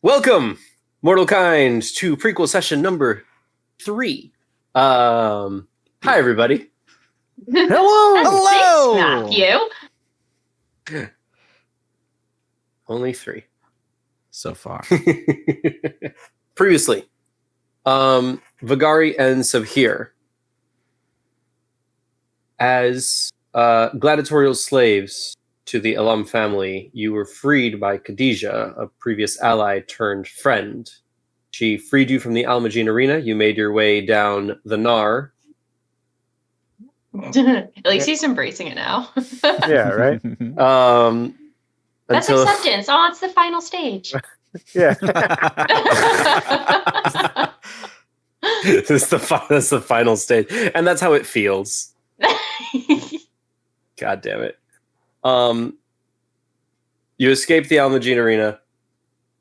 Welcome, mortal kind, to prequel session number 3. Hi, everybody. Hello, Matthew. Only 3 so far. Previously, Vagari and Sabhir, as gladiatorial slaves to the Elam family, you were freed by Khadijah, a previous ally turned friend. She freed you from the Almagene arena. You made your way down the Nar. At least he's embracing it now. Yeah, right? That's acceptance. Oh, it's the final stage. Yeah. That's the final stage. And that's how it feels. God damn it. You escaped the Almagene arena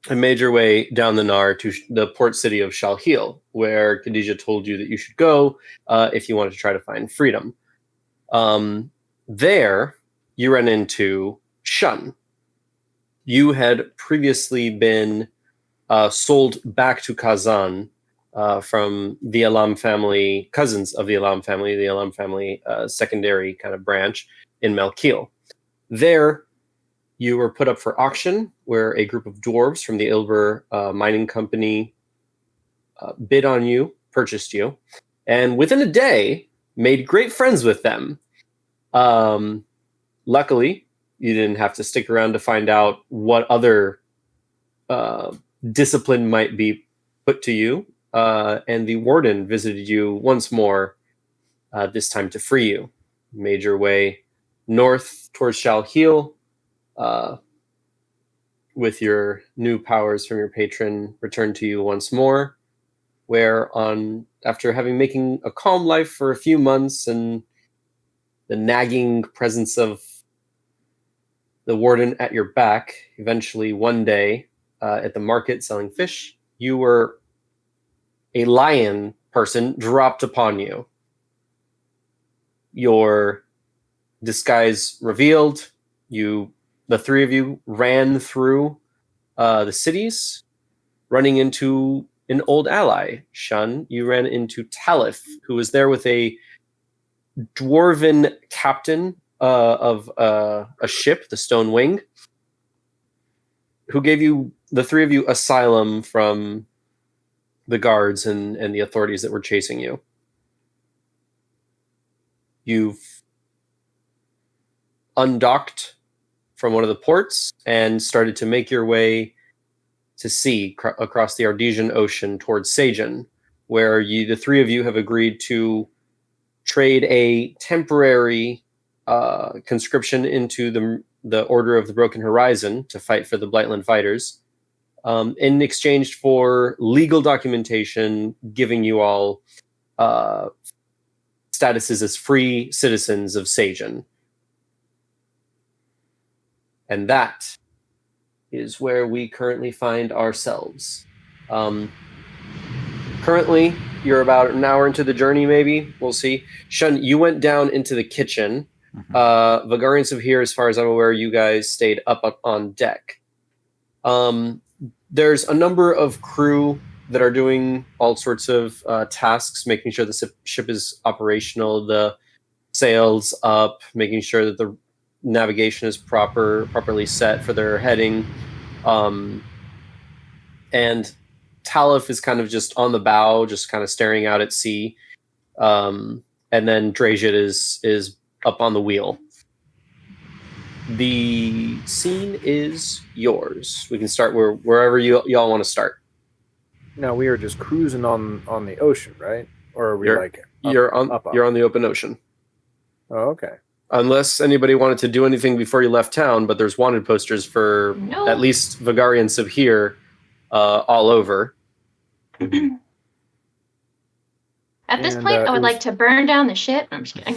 and made your way down the Nar to the port city of Shalheel, where Khadijah told you that you should go if you wanted to try to find freedom. There, you ran into Shun. You had previously been sold back to Kazan from the Elam family, cousins of the Elam family secondary kind of branch in Melkil. There, you were put up for auction, where a group of dwarves from the Ilver mining company bid on you, purchased you, and within a day, made great friends with them. Luckily, you didn't have to stick around to find out what other discipline might be put to you, and the warden visited you once more, this time to free you. You made your way north towards Shalheel, with your new powers from your patron returned to you once more, where after making a calm life for a few months and the nagging presence of the warden at your back, eventually one day at the market selling fish, you were a lion person dropped upon you. Your disguise revealed. The three of you ran through the cities, running into an old ally, Shun. You ran into Talif, who was there with a dwarven captain of a ship, the Stonewing, who gave the three of you asylum from the guards and the authorities that were chasing you. You've undocked from one of the ports and started to make your way to sea across the Ardesian Ocean towards Sajan, where the three of you have agreed to trade a temporary conscription into the Order of the Broken Horizon to fight for the Blightland Fighters, in exchange for legal documentation giving you all statuses as free citizens of Sajan. And that is where we currently find ourselves. Currently, you're about an hour into the journey, maybe. We'll see. Shun, you went down into the kitchen. Vagari and Sabhir, as far as I'm aware, you guys stayed up on deck. There's a number of crew that are doing all sorts of tasks, making sure the ship is operational, the sails up, making sure that the navigation is properly set for their heading. And Talif is kind of just on the bow, just kind of staring out at sea. And then Drajit is up on the wheel. The scene is yours. We can start wherever y'all want to start. Now we are just cruising on the ocean, right? Or are we you're on the open ocean? Oh, okay. Unless anybody wanted to do anything before you left town, but there's wanted posters for at least Vagari and Sabhir all over. At this point, I would like to burn down the ship. I'm just kidding.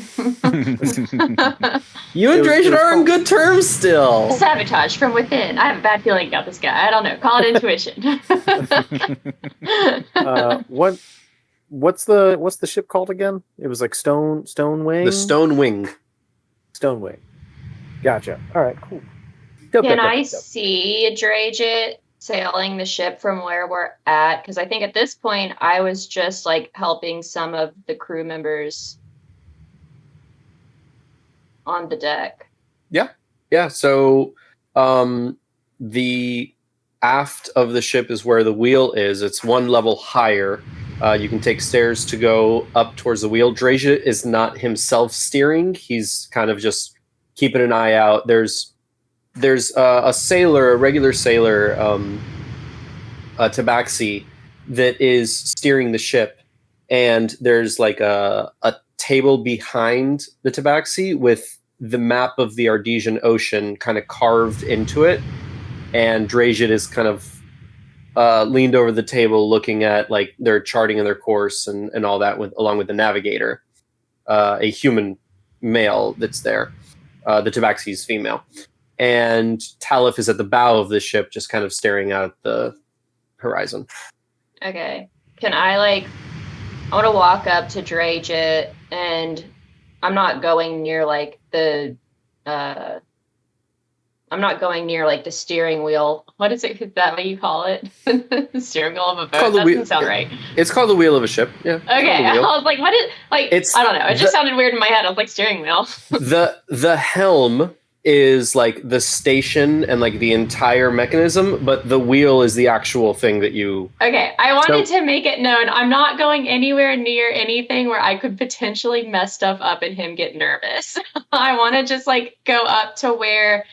You and Drajit are on good terms still. Sabotage from within. I have a bad feeling about this guy. I don't know. Call it intuition. What's the ship called again? It was like Stonewing? The Stonewing. Stonewing. Gotcha. All right, cool. Can I see Drajit sailing the ship from where we're at? Because I think at this point I was just like helping some of the crew members on the deck. Yeah. So the aft of the ship is where the wheel is. It's one level higher. You can take stairs to go up towards the wheel. Draja is not himself steering. He's kind of just keeping an eye out. There's a sailor, a regular sailor, a tabaxi, that is steering the ship. And there's like a table behind the tabaxi with the map of the Ardesian Ocean kind of carved into it. And Draja is kind of leaned over the table looking at like their charting of their course and all that along with the navigator, a human male that's there. The tabaxi's female. And Talif is at the bow of the ship just kind of staring out at the horizon. Okay. Can I want to walk up to Draja, and I'm not going near the steering wheel. What is it? Is that what you call it? The steering wheel of a boat? That doesn't sound right. It's called the wheel of a ship. Yeah. Okay. I was like, what is I don't know. It just sounded weird in my head. I was like, steering wheel. The helm is like the station and like the entire mechanism, but the wheel is the actual thing that you... Okay, I wanted to make it known I'm not going anywhere near anything where I could potentially mess stuff up and him get nervous. I want to just go up to where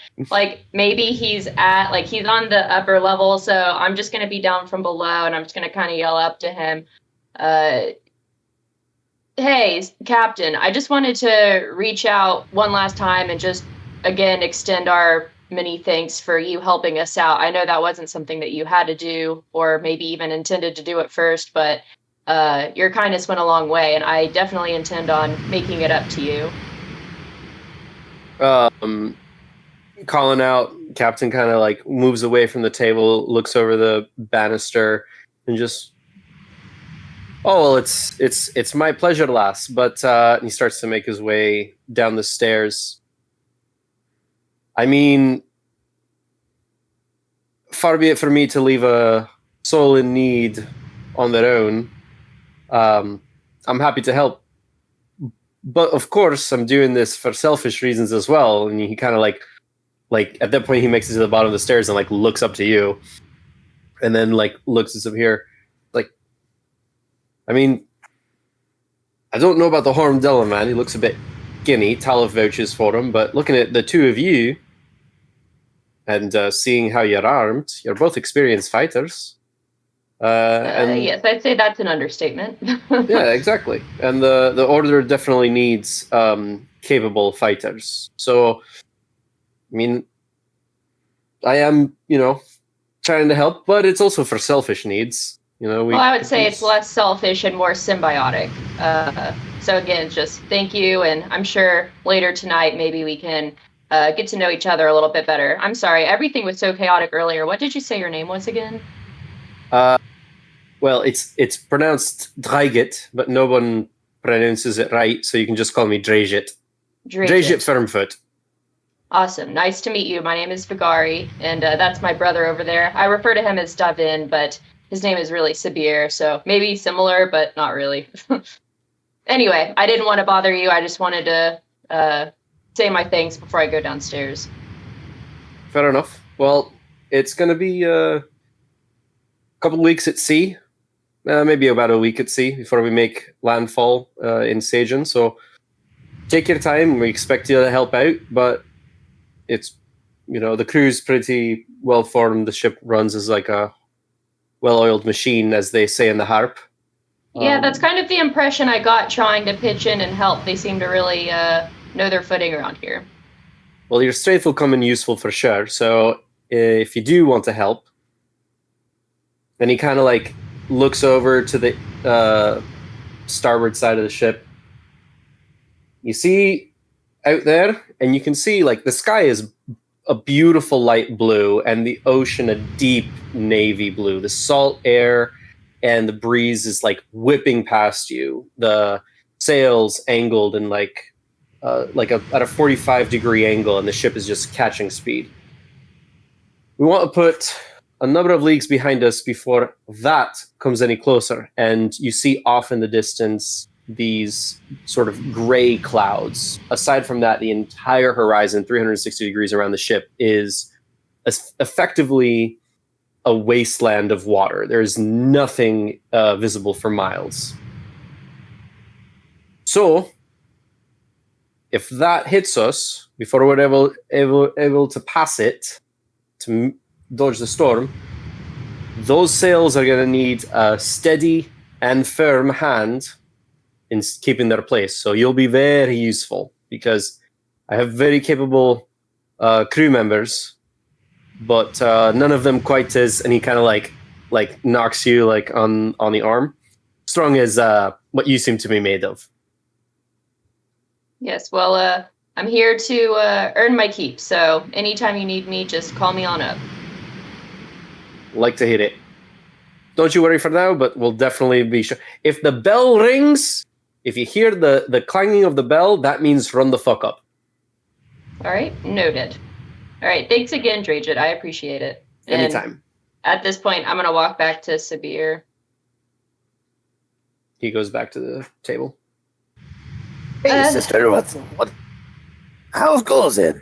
maybe he's at, he's on the upper level, so I'm just going to be down from below and I'm just going to kind of yell up to him, hey, Captain, I just wanted to reach out one last time and just again extend our many thanks for you helping us out. I know that wasn't something that you had to do or maybe even intended to do at first, but your kindness went a long way, and I definitely intend on making it up to you. Calling out, Captain kind of moves away from the table, looks over the banister, and just, oh, well, it's my pleasure, lass. But he starts to make his way down the stairs. I mean, far be it for me to leave a soul in need on their own. I'm happy to help. But of course, I'm doing this for selfish reasons as well. And he kind of at that point, he makes it to the bottom of the stairs and looks up to you. And then looks at Sabhir. I mean, I don't know about the Hormdella man. He looks a bit skinny. Talif vouches for him, but looking at the two of you and seeing how you're armed, you're both experienced fighters. Yes, I'd say that's an understatement. Yeah, exactly. And the Order definitely needs capable fighters. So, I mean, I am, trying to help, but it's also for selfish needs. Well, I would say it's less selfish and more symbiotic. So again, just thank you, and I'm sure later tonight maybe we can get to know each other a little bit better. I'm sorry, everything was so chaotic earlier. What did you say your name was again? Well, it's pronounced Dreigit, but no one pronounces it right, so you can just call me Dreigit. Dreigit Firmfoot. Awesome. Nice to meet you. My name is Vagari, and that's my brother over there. I refer to him as Davin, but his name is really Sabhir, so maybe similar, but not really. Anyway, I didn't want to bother you. I just wanted to say my thanks before I go downstairs. Fair enough. Well, it's going to be a couple of weeks at sea, maybe about a week at sea before we make landfall in Sagen. So take your time. We expect you to help out, but it's, the crew's pretty well formed. The ship runs as a well-oiled machine, as they say in the harp. Yeah, that's kind of the impression I got trying to pitch in and help. They seem to really know their footing around here. Well, your strength will come in useful for sure. So if you do want to help, then he kind of looks over to the starboard side of the ship. You see out there, and you can see the sky is a beautiful light blue and the ocean a deep navy blue. The salt air and the breeze is whipping past you. The sails angled and at a 45-degree angle, and the ship is just catching speed. We want to put a number of leagues behind us before that comes any closer, and you see off in the distance these sort of gray clouds. Aside from that, the entire horizon, 360 degrees around the ship, is effectively a wasteland of water. There's nothing visible for miles. So, if that hits us before we're able to pass it, to dodge the storm, those sails are going to need a steady and firm hand in keeping their place. So you'll be very useful, because I have very capable crew members, but none of them quite as, and he kind of like knocks you like on the arm, strong as what you seem to be made of. Yes, well, I'm here to earn my keep, so anytime you need me, just call me on up. Like to hit it. Don't you worry for now, but we'll definitely be sure. If the bell rings, if you hear the clanging of the bell, that means run the fuck up. All right, noted. All right, thanks again, Dragit. I appreciate it. Anytime. And at this point, I'm going to walk back to Sabhir. He goes back to the table. Hey, sister, how goes it?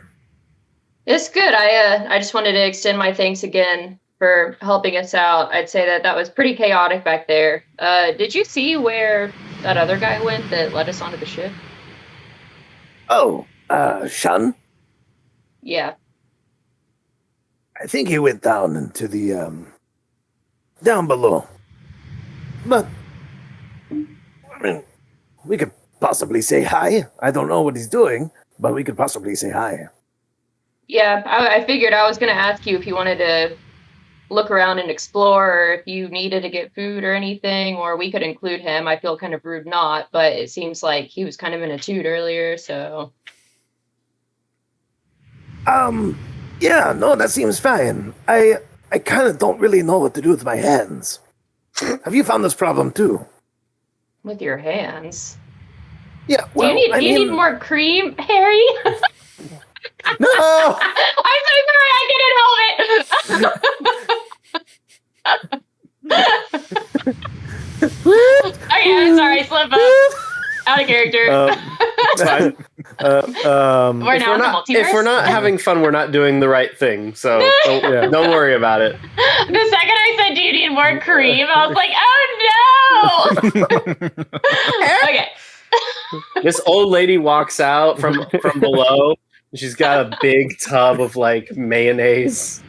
It's good. I just wanted to extend my thanks again for helping us out. I'd say that was pretty chaotic back there. Did you see where that other guy went that led us onto the ship? Oh, Shun? Yeah. I think he went down into the, down below. But, I mean, we could possibly say hi. I don't know what he's doing, but we could possibly say hi. Yeah, I figured I was going to ask you if you wanted to look around and explore, or if you needed to get food or anything, or we could include him. I feel kind of rude not, but it seems like he was kind of in a toot earlier, so... Yeah, no, that seems fine. I kind of don't really know what to do with my hands. Have you found this problem too? With your hands? Yeah, well, do you need more cream, Harry? No! I'm so sorry, I couldn't help it! Okay, I'm sorry, slip up. Out of character. It's fine. If we're not having fun, we're not doing the right thing. So don't worry about it. The second I said, "Do you need more cream?" I was like, "Oh no!" Okay. This old lady walks out from below. She's got a big tub of like mayonnaise.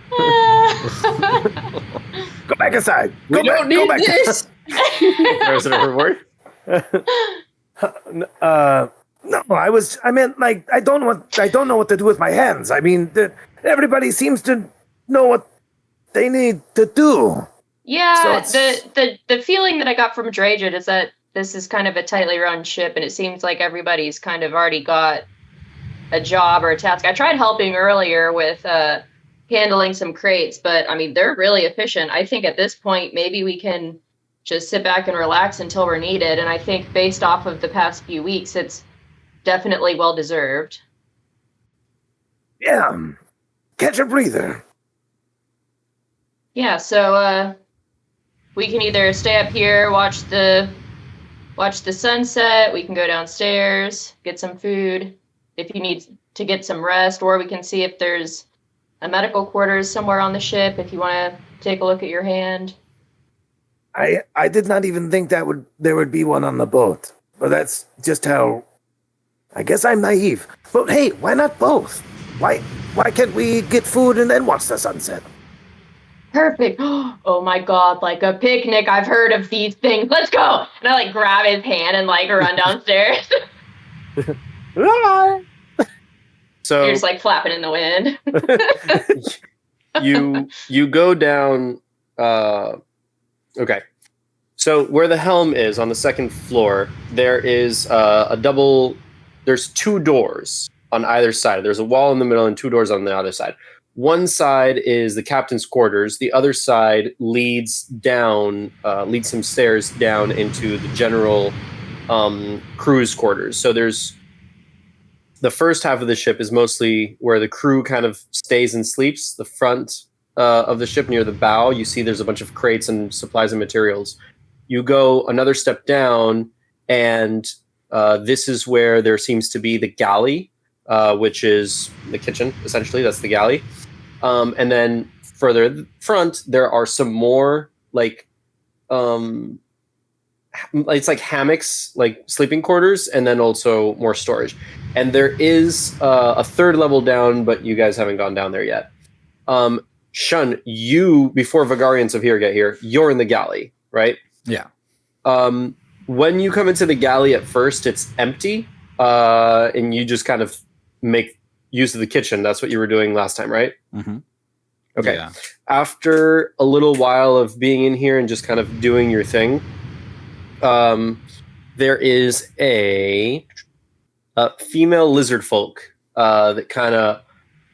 Go back inside. We don't need this. Throws it overboard. No, I meant like I don't know what to do with my hands. I mean, everybody seems to know what they need to do. Yeah, so the feeling that I got from Dragit is that this is kind of a tightly run ship, and it seems like everybody's kind of already got a job or a task. I tried helping earlier with handling some crates, but I mean, they're really efficient. I think at this point, maybe we can just sit back and relax until we're needed. And I think based off of the past few weeks, it's definitely well-deserved. Yeah. Catch a breather. Yeah, so we can either stay up here, watch the sunset, we can go downstairs, get some food if you need to get some rest, or we can see if there's a medical quarters somewhere on the ship if you want to take a look at your hand. I did not even think there would be one on the boat, but that's just how. I guess I'm naive. But hey, why not both? Why can't we get food and then watch the sunset? Perfect. Oh my god, like a picnic. I've heard of these things. Let's go. And I like grab his hand and like run downstairs. So you're just like flapping in the wind. you go down. Okay. So where the helm is on the second floor, there is there's two doors on either side. There's a wall in the middle and two doors on the other side. One side is the captain's quarters. The other side leads some stairs down into the general crew's quarters. So there's the first half of the ship is mostly where the crew kind of stays and sleeps. The front of the ship near the bow, you see there's a bunch of crates and supplies and materials. You go another step down, and this is where there seems to be the galley, which is the kitchen, essentially. That's the galley. And then further front, there are some more it's like hammocks, like sleeping quarters, and then also more storage. And there is a third level down, but you guys haven't gone down there yet. Shun, you, before Vagari and Sabhir get here, you're in the galley, right? Yeah. When you come into the galley at first, it's empty, and you just kind of make use of the kitchen. That's what you were doing last time, right? Mm-hmm. Okay. Yeah. After a little while of being in here and just kind of doing your thing, there is a female lizard folk that kind of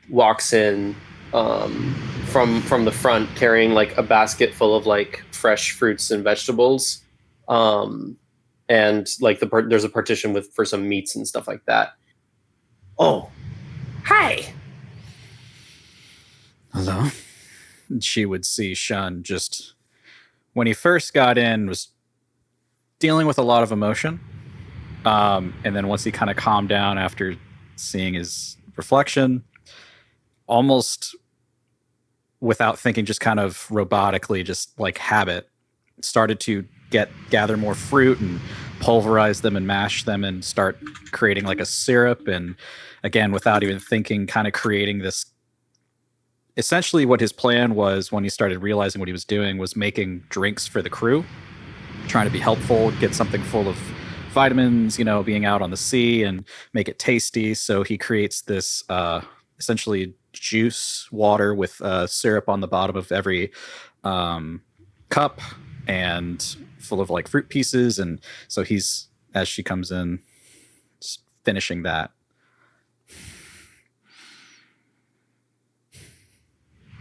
walks in from the front, carrying like a basket full of like fresh fruits and vegetables, and like there's a partition for some meats and stuff like that. Oh, hi. Hello. She would see Shun just when he first got in was dealing with a lot of emotion, and then once he kind of calmed down after seeing his reflection, almost without thinking, just kind of robotically, just like habit, started to gather more fruit and pulverize them and mash them and start creating like a syrup, and again without even thinking, kind of creating this. Essentially what his plan was, when he started realizing what he was doing, was making drinks for the crew, trying to be helpful, get something full of vitamins, being out on the sea, and make it tasty. So he creates this essentially juice water with syrup on the bottom of every cup, and full of like fruit pieces. And so he's, as she comes in, just finishing that.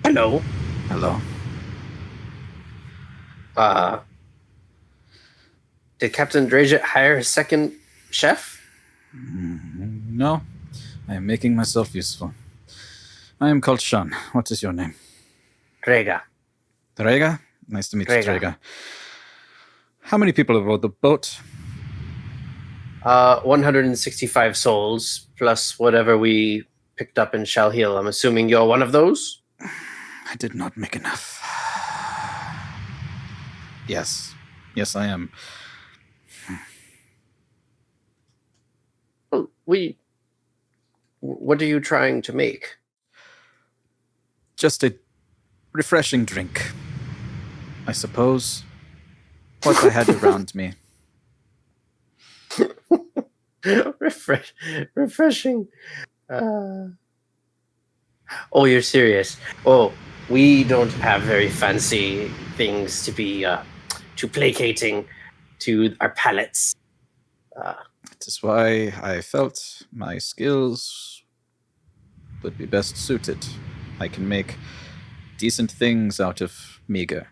Hello. Hello. Did Captain Drajet hire a second chef? No, I am making myself useful. I am called Shun. What is your name? Rega. Drega? Nice to meet you, Drega. Drega. How many people aboard the boat? 165 souls, plus whatever we picked up in Shell Hill. I'm assuming you're one of those? I did not make enough. Yes. Yes, I am. Well, what are you trying to make? Just a refreshing drink, I suppose. What I had around me. Refreshing. Oh, you're serious? Oh, we don't have very fancy things to be too placating to our palates. That is why I felt my skills would be best suited. I can make decent things out of meager.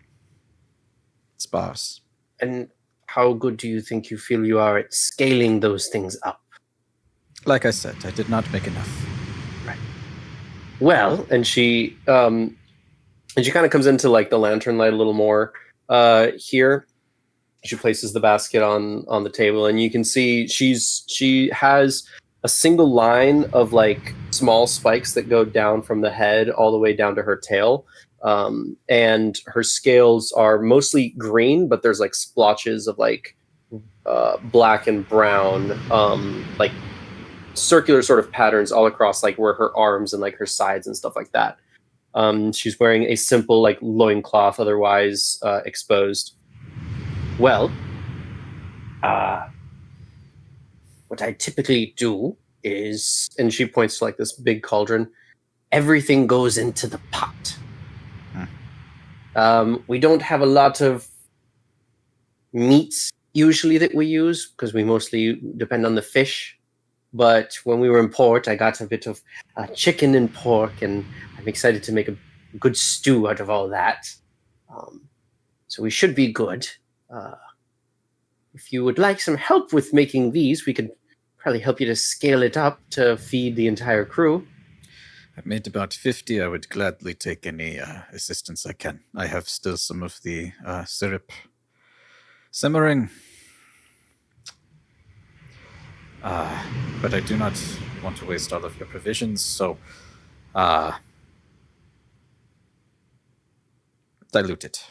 Sparse. And how good do you think you feel you are at scaling those things up? Like I said, I did not make enough. Well, and she kind of comes into like the lantern light a little more here. She places the basket on the table, and you can see she has a single line of like small spikes that go down from the head all the way down to her tail. And her scales are mostly green, but there's like splotches of like black and brown, like circular sort of patterns all across like where her arms and like her sides and stuff like that. She's wearing a simple like loincloth, otherwise exposed. Well, what I typically do is, and she points to like this big cauldron, everything goes into the pot. We don't have a lot of meats usually that we use because we mostly depend on the fish. But when we were in port, I got a bit of chicken and pork, and I'm excited to make a good stew out of all that. So we should be good. If you would like some help with making these, we could probably help you to scale it up to feed the entire crew. I made about 50. I would gladly take any assistance I can. I have still some of the syrup simmering. But I do not want to waste all of your provisions, so dilute it.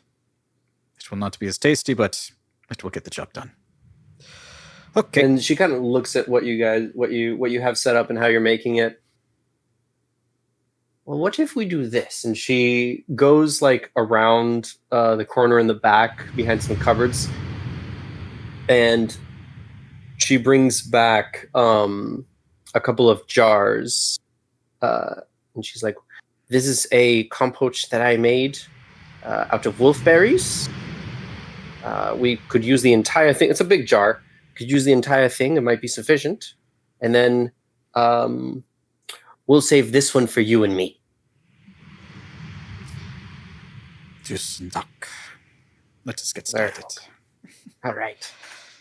It will not be as tasty, but it will get the job done. Okay. And she kind of looks at what you have set up and how you're making it. Well, what if we do this? And she goes like around the corner in the back behind some cupboards, and she brings back a couple of jars, and she's like, "This is a compote that I made out of wolfberries. We could use the entire thing. It's a big jar. Could use the entire thing. It might be sufficient. And then we'll save this one for you and me." Tusen takk. Let us get Very started. All right.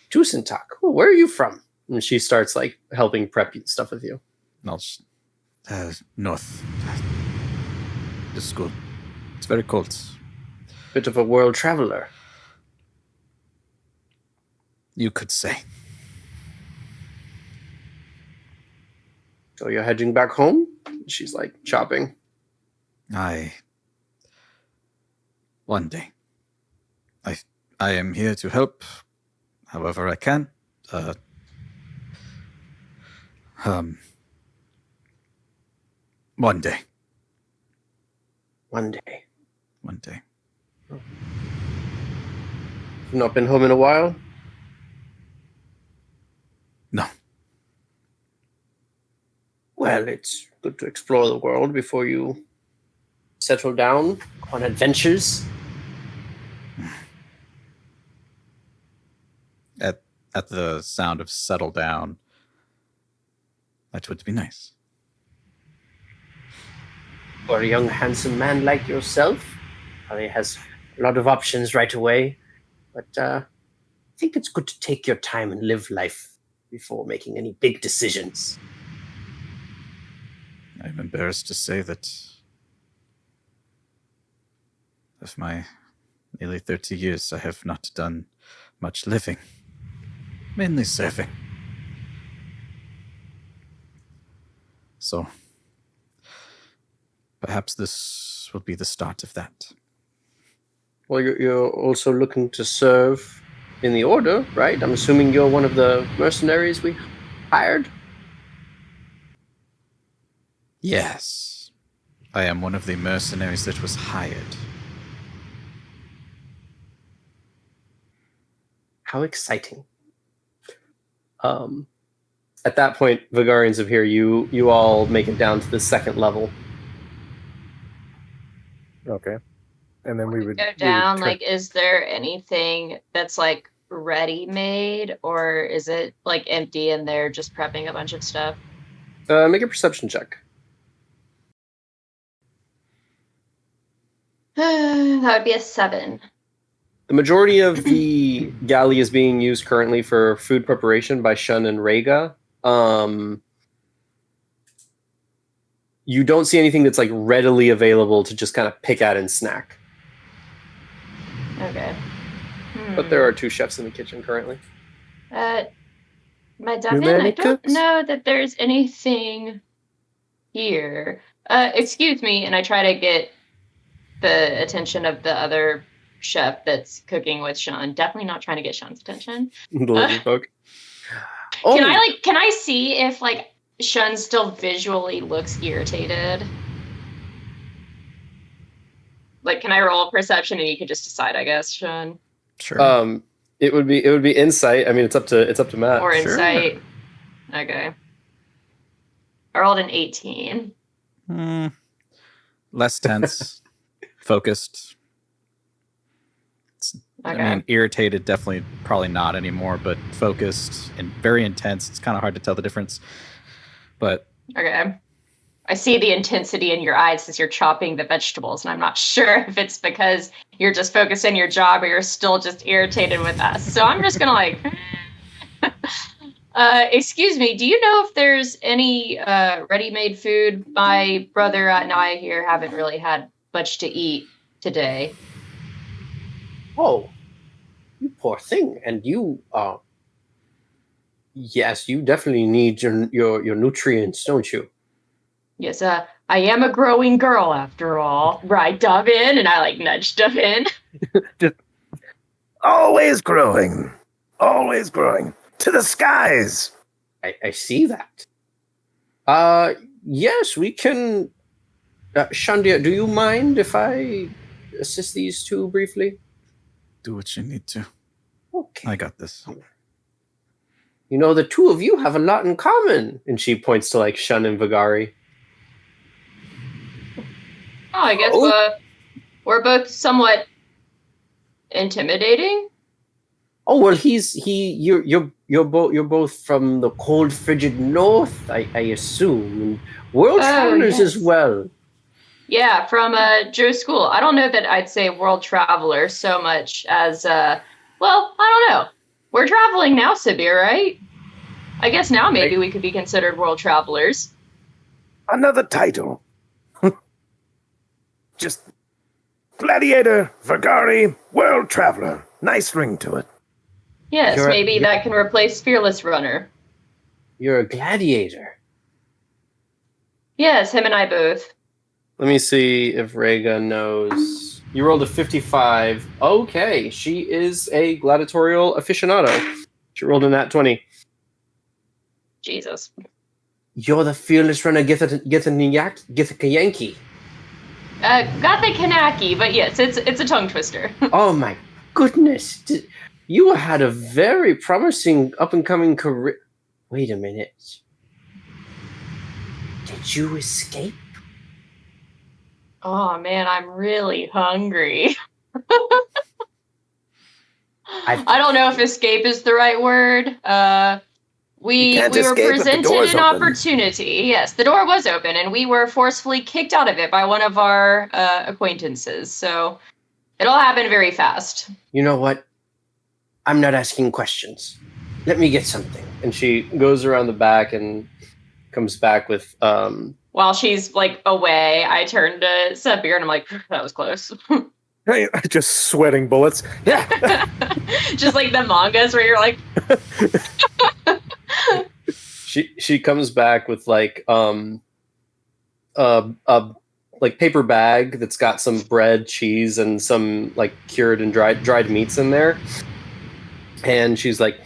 Tusen tak. Oh, where are you from? And she starts like helping prep stuff with you. North. The school. It's very cold. Bit of a world traveler. You could say. So you're heading back home? She's like chopping. One day. I am here to help however I can. One day. One day. One day. You've not been home in a while? No. Well, it's good to explore the world before you settle down on adventures. At the sound of settle down, that would be nice. For a young, handsome man like yourself, he has a lot of options right away. But I think it's good to take your time and live life before making any big decisions. I'm embarrassed to say that of my nearly 30 years, I have not done much living. Mainly serving. So, perhaps this will be the start of that. Well, you're also looking to serve in the Order, right? I'm assuming you're one of the mercenaries we hired? Yes. I am one of the mercenaries that was hired. How exciting. At that point, Vagari and Sabhir, you all make it down to the second level. Okay. And then we would Go down. Like, is there anything that's like ready made, or is it like empty and they're just prepping a bunch of stuff? Make a perception check. That would be a 7. The majority of the galley is being used currently for food preparation by Shun and Rhaega. You don't see anything that's like readily available to just kind of pick at and snack. Okay. But there are 2 chefs in the kitchen currently. My Devin, many I don't cooks? know that there's anything here. Excuse me, and I try to get the attention of the other chef that's cooking with Shun. Definitely not trying to get Shun's attention. The lizard folk. Oh, Can I see if like Shun still visually looks irritated? Like, can I roll perception and you can just decide, I guess, Shun? Sure. it would be insight. I mean, it's up to Matt. Or Sure. insight. Okay. I rolled an 18. Less tense. Focused. Okay. I mean, irritated, definitely, probably not anymore, but focused and very intense. It's kind of hard to tell the difference. But Okay. I see the intensity in your eyes as you're chopping the vegetables, and I'm not sure if it's because you're just focused on your job or you're still just irritated with us. So I'm just gonna like Excuse me, do you know if there's any ready-made food? My brother and I here haven't really had much to eat today. Oh, you poor thing. And you, yes, you definitely need your nutrients, don't you? Yes, I am a growing girl after all. Right, dove in, and I like nudged dove in. Always growing. Always growing. To the skies. I see that. Yes, we can. Shandia, do you mind if I assist these two briefly? Do what you need to. Okay. I got this. You know, the two of you have a lot in common. And she points to like Shun and Vagari. Oh, I guess we're both somewhat intimidating. Oh well, you're both from the cold, frigid north, I assume, and world travelers as yes. well. Yeah, from Joe's school. I don't know that I'd say world traveler so much as well, I don't know. We're traveling now, Sabhir, right? I guess now maybe we could be considered world travelers. Another title. Just gladiator, Vagari, world traveler. Nice ring to it. Yes, maybe that can replace fearless runner. You're a gladiator. Yes, him and I both. Let me see if Rhaegar knows. You rolled a 55. Okay, she is a gladiatorial aficionado. She rolled a nat 20. Jesus. You're the fearless runner, Githaka Yankee. Got the Kanaki, but yes, it's a tongue twister. Oh my goodness. You had a very promising up-and-coming career. Wait a minute. Did you escape? Oh man, I'm really hungry. I don't know if escape is the right word. We were presented an opportunity. Yes, the door was open, and we were forcefully kicked out of it by one of our acquaintances. So it all happened very fast. You know what? I'm not asking questions. Let me get something. And she goes around the back and comes back with While she's like away, I turn to Sabhir and I'm like, that was close. Hey, just sweating bullets. Yeah. Just like the mangas where you're like she comes back with like like paper bag that's got some bread, cheese, and some like cured and dried meats in there. And she's like,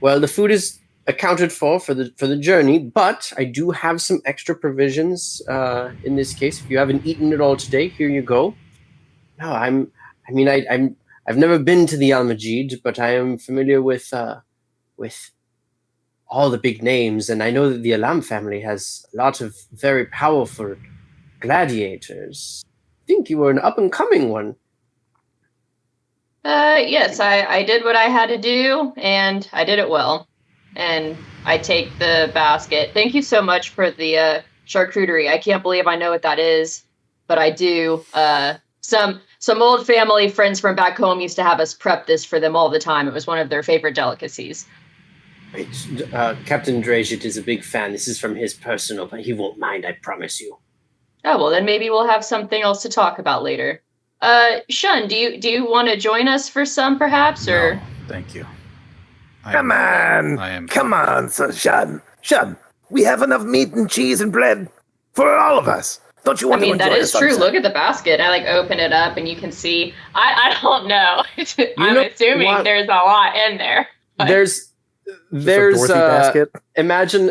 well, the food is accounted for the journey, but I do have some extra provisions in this case. If you haven't eaten it all today, here you go. No, I've never been to the Almajid, but I am familiar with all the big names, and I know that the Alam family has a lot of very powerful gladiators. I think you were an up-and-coming one. Yes, I did what I had to do, and I did it well. And I take the basket. Thank you so much for the charcuterie. I can't believe I know what that is, but I do. Some old family friends from back home used to have us prep this for them all the time. It was one of their favorite delicacies. Captain Dragit is a big fan. This is from his personal, but he won't mind, I promise you. Oh, well, then maybe we'll have something else to talk about later. Shun, do you want to join us for some, perhaps, or? No, thank you. Come on, so Shun. We have enough meat and cheese and bread for all of us. Don't you want to enjoy that is true. sunset? Look at the basket. I like open it up and you can see. I don't know. I'm assuming there's a lot in there. There's basket. Imagine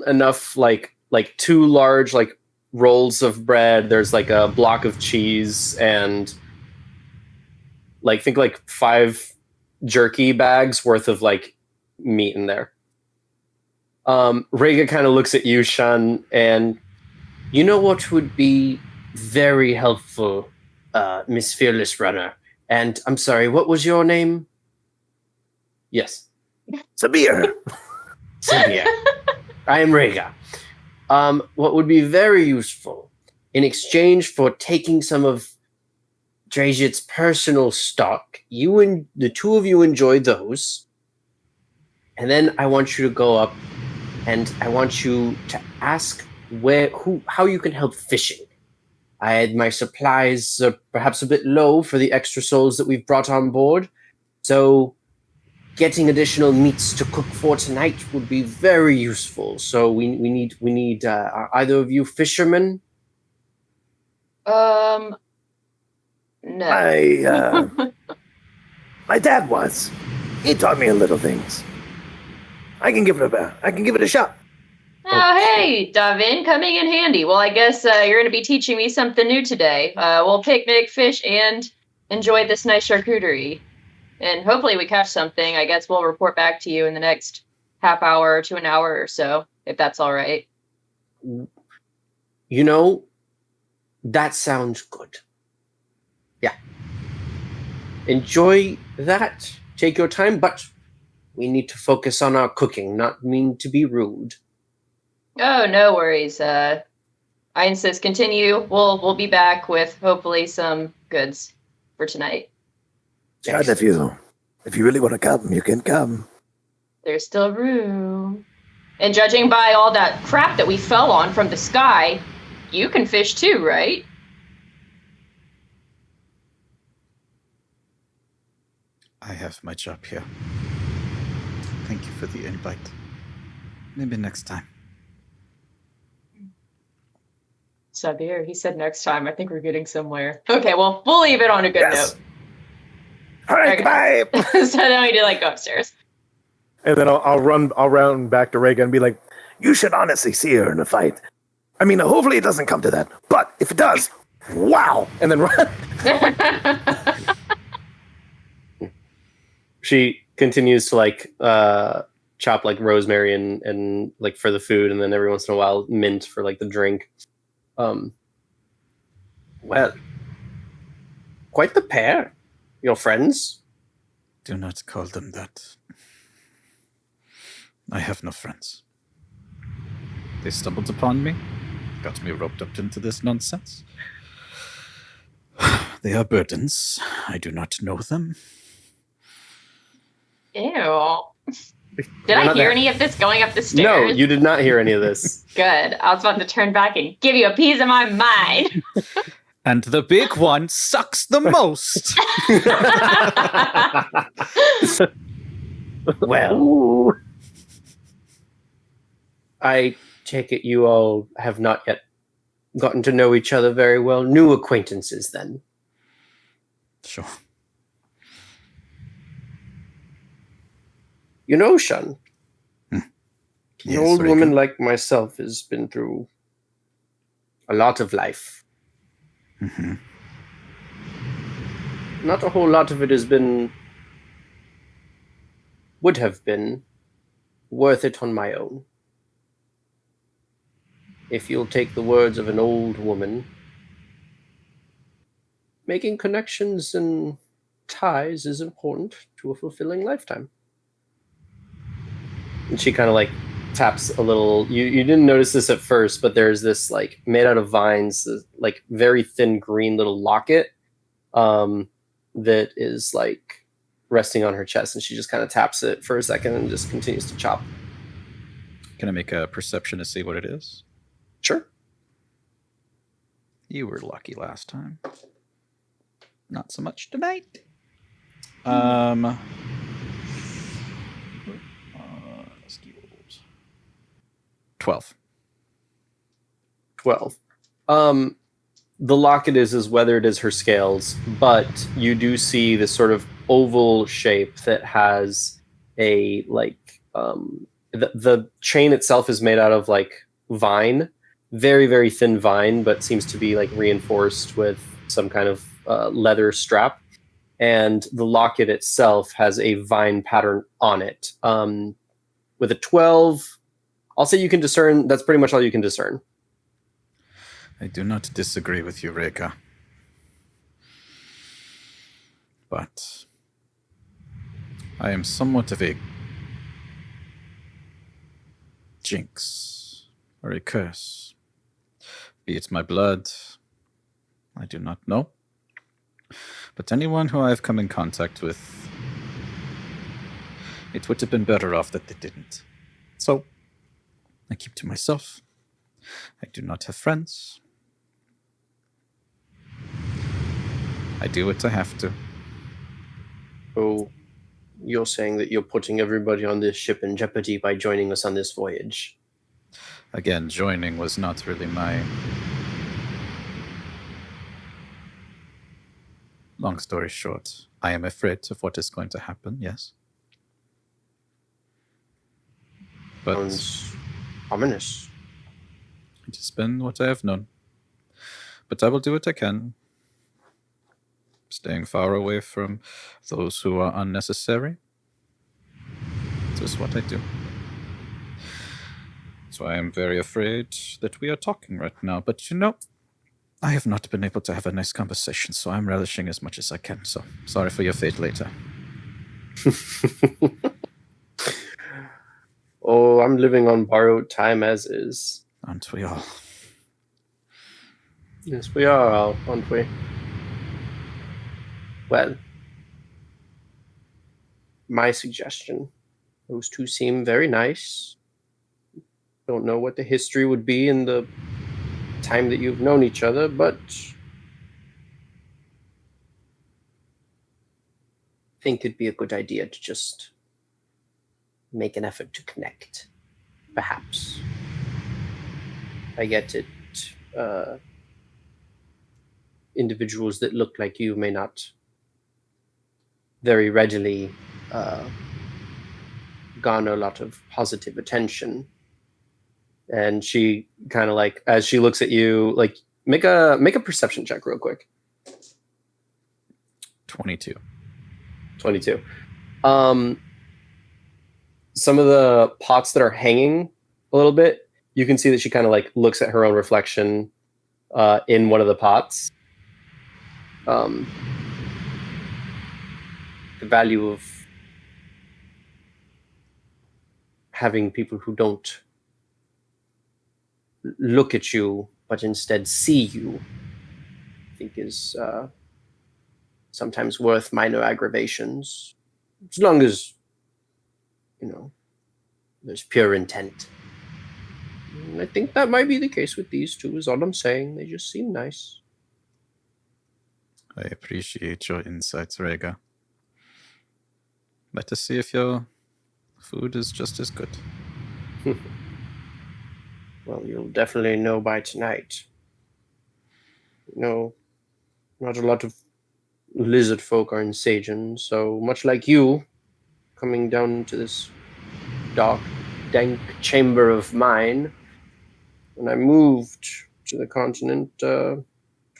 enough like 2 large like rolls of bread. There's like a block of cheese and like think like 5 jerky bags worth of like meat in there. Rhaegar kind of looks at you, Shun, and you know what would be very helpful, Miss Fearless Runner? And I'm sorry, what was your name? Yes. Sabhir. Sabhir. I am Rhaegar. What would be very useful in exchange for taking some of Dragit's personal stock, you and the two of you enjoy those. And then I want you to go up and I want you to ask how you can help fishing. My supplies are perhaps a bit low for the extra souls that we've brought on board, so getting additional meats to cook for tonight would be very useful. So we need. Are either of you fishermen? No. My dad was. He taught me a little things. I can give it a shot. Oh, hey, Davin, coming in handy. Well, I guess you're going to be teaching me something new today. We'll picnic, fish, and enjoy this nice charcuterie. And hopefully we catch something. I guess we'll report back to you in the next half hour to an hour or so, if that's all right. You know, that sounds good. Yeah. Enjoy that. Take your time, but we need to focus on our cooking, not mean to be rude. Oh, no worries. I insist. Continue. We'll be back with hopefully some goods for tonight. Chad, if you really want to come, you can come. There's still room. And judging by all that crap that we fell on from the sky, you can fish too, right? I have my job here. Thank you for the invite. Maybe next time. Sabhir, he said next time. I think we're getting somewhere. Okay, well, we'll leave it on a good note. All right, Okay. bye. So then we do go upstairs. And then I'll run back to Rhaegar and be like, You should honestly see her in a fight. I mean, hopefully it doesn't come to that. But if it does, wow. and then run. She continues to chop rosemary and for the food, and then every once in a while mint for the drink. Well, quite the pair. Your friends? Do not call them that. I have no friends. They stumbled upon me, got me roped up into this nonsense. They are burdens. I do not know them. Ew. Did I hear any of this going up the stairs? No, you did not hear any of this. Good. I was about to turn back and give you a piece of my mind. And the big one sucks the most. Well, I take it you all have not yet gotten to know each other very well. New acquaintances, then. Sure. You know, Shun, an Yes, old Rhaegar. woman like myself has been through a lot of life. Mm-hmm. Not a whole lot of it would have been worth it on my own. If you'll take the words of an old woman, making connections and ties is important to a fulfilling lifetime. And she kind of taps a little. You didn't notice this at first, but there's this made out of vines, very thin green little locket that is resting on her chest, and she just kind of taps it for a second and just continues to chop. Can I make a perception to see what it is? Sure. You were lucky last time. Not so much tonight. Skills. 12. 12. The locket is weathered as her scales, but you do see this sort of oval shape that has a the chain itself is made out of vine, very, very thin vine, but seems to be reinforced with some kind of leather strap. And the locket itself has a vine pattern on it. With a 12, I'll say you can discern. That's pretty much all you can discern. I do not disagree with you, Rhaegar. But I am somewhat of a jinx or a curse. Be it my blood, I do not know. But anyone who I have come in contact with It would have been better off that they didn't. So, I keep to myself. I do not have friends. I do what I have to. Oh, you're saying that you're putting everybody on this ship in jeopardy by joining us on this voyage. Again, joining was not really my... Long story short, I am afraid of what is going to happen, yes. But Sounds ominous. it has been what I have known. But I will do what I can. Staying far away from those who are unnecessary. This is what I do. So I am very afraid that we are talking right now. But you know, I have not been able to have a nice conversation, so I'm relishing as much as I can. So sorry for your fate later. Oh, I'm living on borrowed time as is. Aren't we all? Yes, we are all, aren't we? Well, my suggestion. Those two seem very nice. Don't know what the history would be in the time that you've known each other, but I think it'd be a good idea to just make an effort to connect. Perhaps. I get it. Individuals that look like you may not very readily garner a lot of positive attention. And she kind of like, as she looks at you, like make a perception check real quick. 22. 22. Some of the pots that are hanging a little bit, you can see that she kind of like looks at her own reflection in one of the pots. The value of having people who don't look at you but instead see you, I think is sometimes worth minor aggravations, as long as there's pure intent. And I think that might be the case with these two, is all I'm saying. They just seem nice. I appreciate your insights, Rhaegar. Let us see if your food is just as good. Well, you'll definitely know by tonight. No, not a lot of lizard folk are in Sagen, so much like you, coming down into this dark, dank chamber of mine, when I moved to the continent, it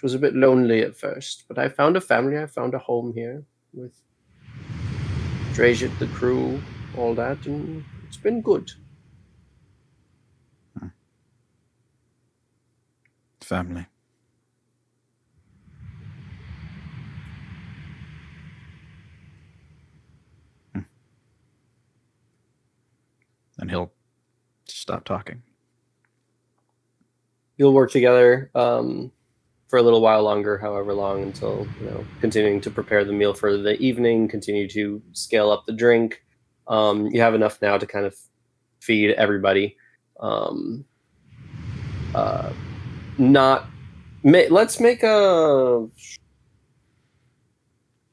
was a bit lonely at first, but I found a family, I found a home here with Drajit, the crew, all that, and it's been good. Family. And he'll stop talking. You'll work together for a little while longer, however long, until continuing to prepare the meal for the evening, continue to scale up the drink. You have enough now to kind of feed everybody.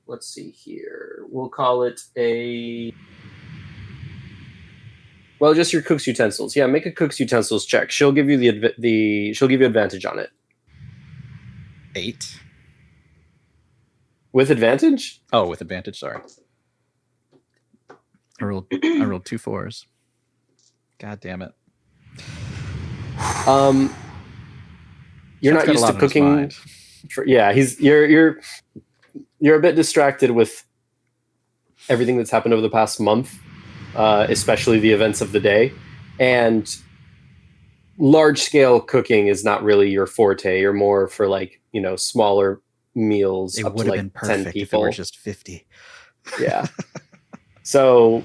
Let's see here. We'll call it just your cook's utensils. Yeah, make a cook's utensils check. She'll give you she'll give you advantage on it. 8. With advantage? Oh, with advantage, sorry. I rolled 2 4s. God damn it. You're Shun's not got a used lot to on his cooking. mind. You're a bit distracted with everything that's happened over the past month, especially the events of the day, and large scale cooking is not really your forte. You're more for smaller meals. It up would to have been 10 perfect if it people. were just 50. Yeah. So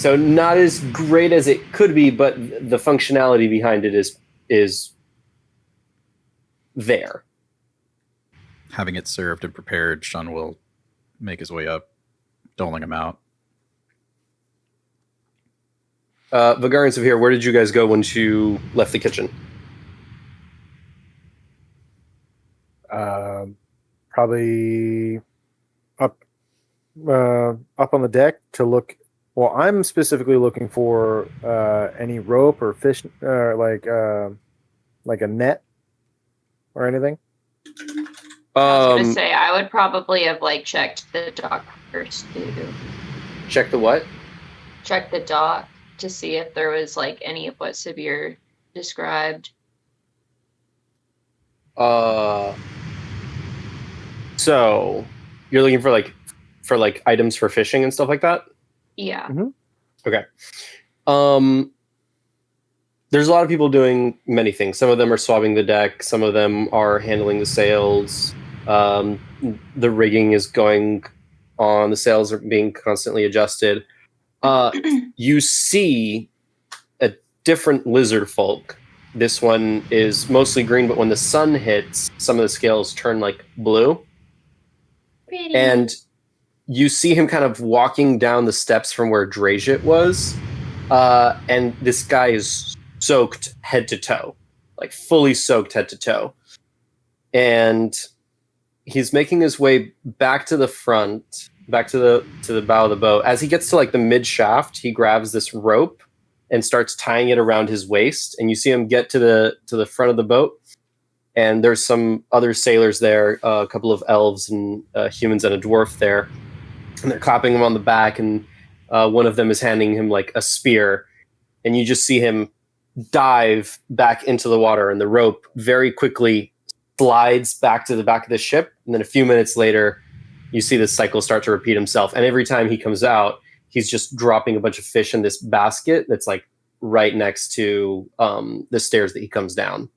not as great as it could be, but the functionality behind it is there. Having it served and prepared, Shun will make his way up, doling him out. Vagari and Sabhir, where did you guys go once you left the kitchen? Probably up on the deck to look. Well, I'm specifically looking for any rope or fish, like a net or anything. I was gonna say I would probably have checked the dock first too. Check the what? Check the dock to see if there was any of what Sabir described. So you're looking for items for fishing and stuff like that? Yeah. Mm-hmm. Okay. There's a lot of people doing many things. Some of them are swabbing the deck. Some of them are handling the sails. The rigging is going on. The sails are being constantly adjusted. You see a different lizard folk. This one is mostly green, but when the sun hits, some of the scales turn blue. Pretty. And you see him kind of walking down the steps from where Drajit was. And this guy is soaked head to toe, fully soaked head to toe. And he's making his way back to the front, back to the bow of the boat. As he gets to the mid shaft, he grabs this rope and starts tying it around his waist. And you see him get to the front of the boat. And there's some other sailors there, a couple of elves and humans and a dwarf there. And they're clapping him on the back. And one of them is handing him a spear. And you just see him dive back into the water. And the rope very quickly slides back to the back of the ship. And then a few minutes later, you see this cycle start to repeat himself. And every time he comes out, he's just dropping a bunch of fish in this basket that's right next to the stairs that he comes down.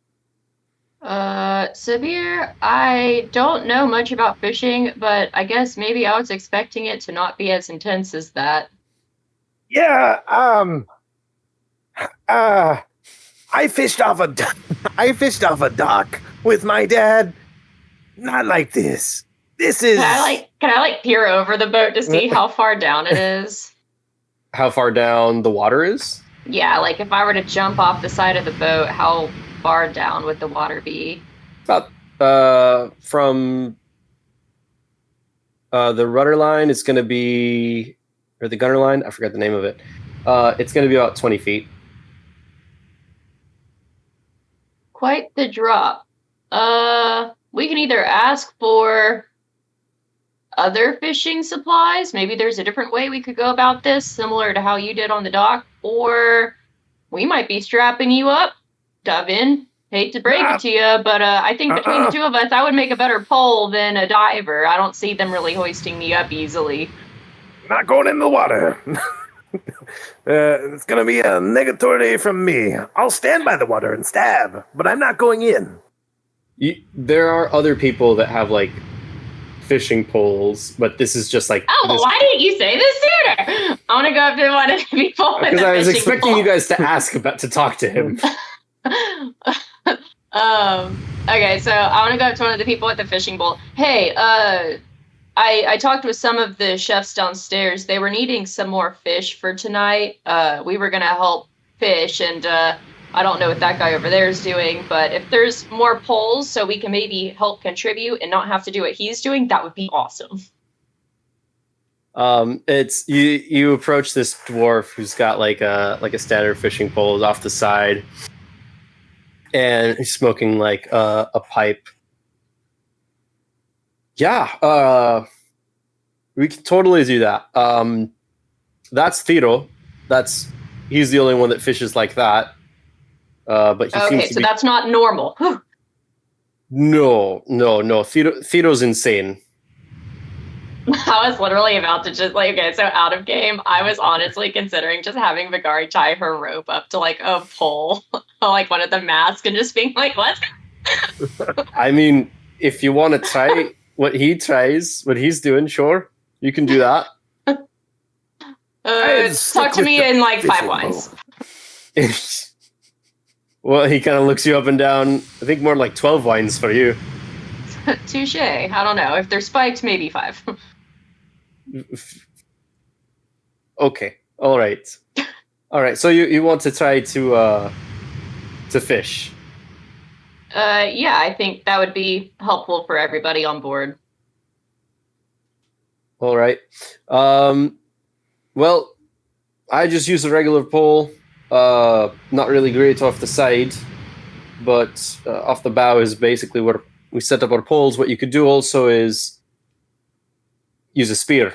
Sabir, I don't know much about fishing, but I guess maybe I was expecting it to not be as intense as that. Yeah, I fished off a dock with my dad. Not like this. This is. Can I peer over the boat to see how far down it is? How far down the water is? Yeah, if I were to jump off the side of the boat, how far down would the water be? About from the rudder line, it's going to be, or the gunner line, I forgot the name of it. It's going to be about 20 feet. Quite the drop. We can either ask for other fishing supplies. Maybe there's a different way we could go about this, similar to how you did on the dock, or we might be strapping you up. Dive in. Hate to break it to you, but I think between the two of us, I would make a better pole than a diver. I don't see them really hoisting me up easily. Not going in the water. It's going to be a negatory from me. I'll stand by the water and stab, but I'm not going in. There are other people that have fishing poles, but this is just why didn't you say this sooner? I want to go up to one of the people with because I was expecting pole. you guys to ask to talk to him. Okay, so I want to go up to one of the people with the fishing pole. Hey, I talked with some of the chefs downstairs. They were needing some more fish for tonight. We were gonna help fish, and I don't know what that guy over there is doing, but if there's more poles so we can maybe help contribute and not have to do what he's doing, that would be awesome. It's you approach this dwarf who's got a standard fishing pole off the side, and he's smoking a pipe. Yeah, we can totally do that. That's Tito. He's the only one that fishes like that. But he seems to be... that's not normal. No. Tito's insane. I was literally about to just so out of game, I was honestly considering just having Vagari tie her rope up to a pole, one of the masts, and just being let's go. I mean, if you want to try what he's doing, sure, you can do that. Talk to me in 5 lines. Well, he kind of looks you up and down. I think more 12 wines for you. Touche. I don't know. If they're spiked, maybe 5. Okay. All right. All right, so you want to try to fish. Yeah, I think that would be helpful for everybody on board. All right. Well, I just use a regular pole. Not really great off the side, but off the bow is basically where we set up our poles. What you could do also is use a spear.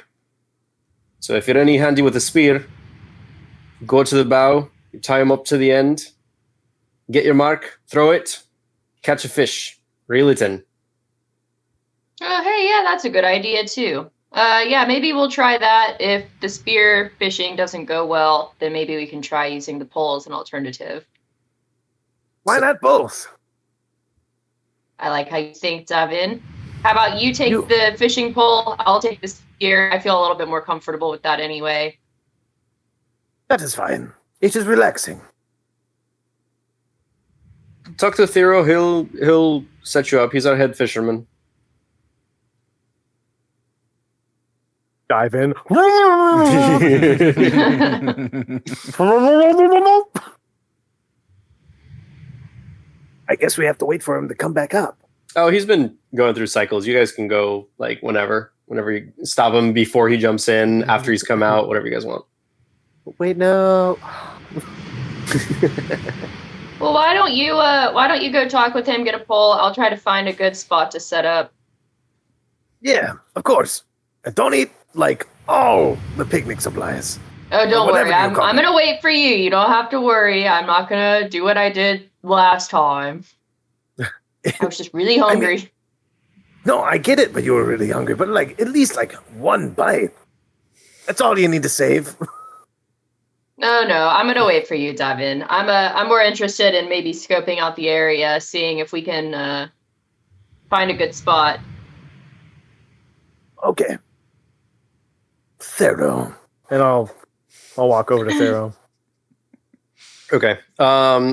So if you're any handy with a spear, go to the bow, you tie them up to the end, get your mark, throw it, catch a fish, reel it in. Oh, hey, yeah, that's a good idea too. Yeah, maybe we'll try that. If the spear fishing doesn't go well, then maybe we can try using the pole as an alternative. Why not both? I like how you think, Davin. How about you take the fishing pole? I'll take the spear. I feel a little bit more comfortable with that anyway. That is fine. It is relaxing. Talk to Thero, he'll set you up. He's our head fisherman. Dive in. I guess we have to wait for him to come back up. Oh, he's been going through cycles. You guys can go like whenever you stop him before he jumps in, after he's come out, whatever you guys want. Wait, no. Well, why don't you go talk with him, get a pole? I'll try to find a good spot to set up. Yeah, of course. And don't eat, like, all the picnic supplies. Oh, don't Whatever worry. you I'm call it. going to wait for you. You don't have to worry. I'm not going to do what I did last time. I was just really hungry. No, I get it, but you were really hungry. But, like, at least, like, one bite. That's all you need to save. No, I'm going to wait for you, Davin. I'm more interested in maybe scoping out the area, seeing if we can find a good spot. Okay. Thero. And I'll walk over to Thero. Okay.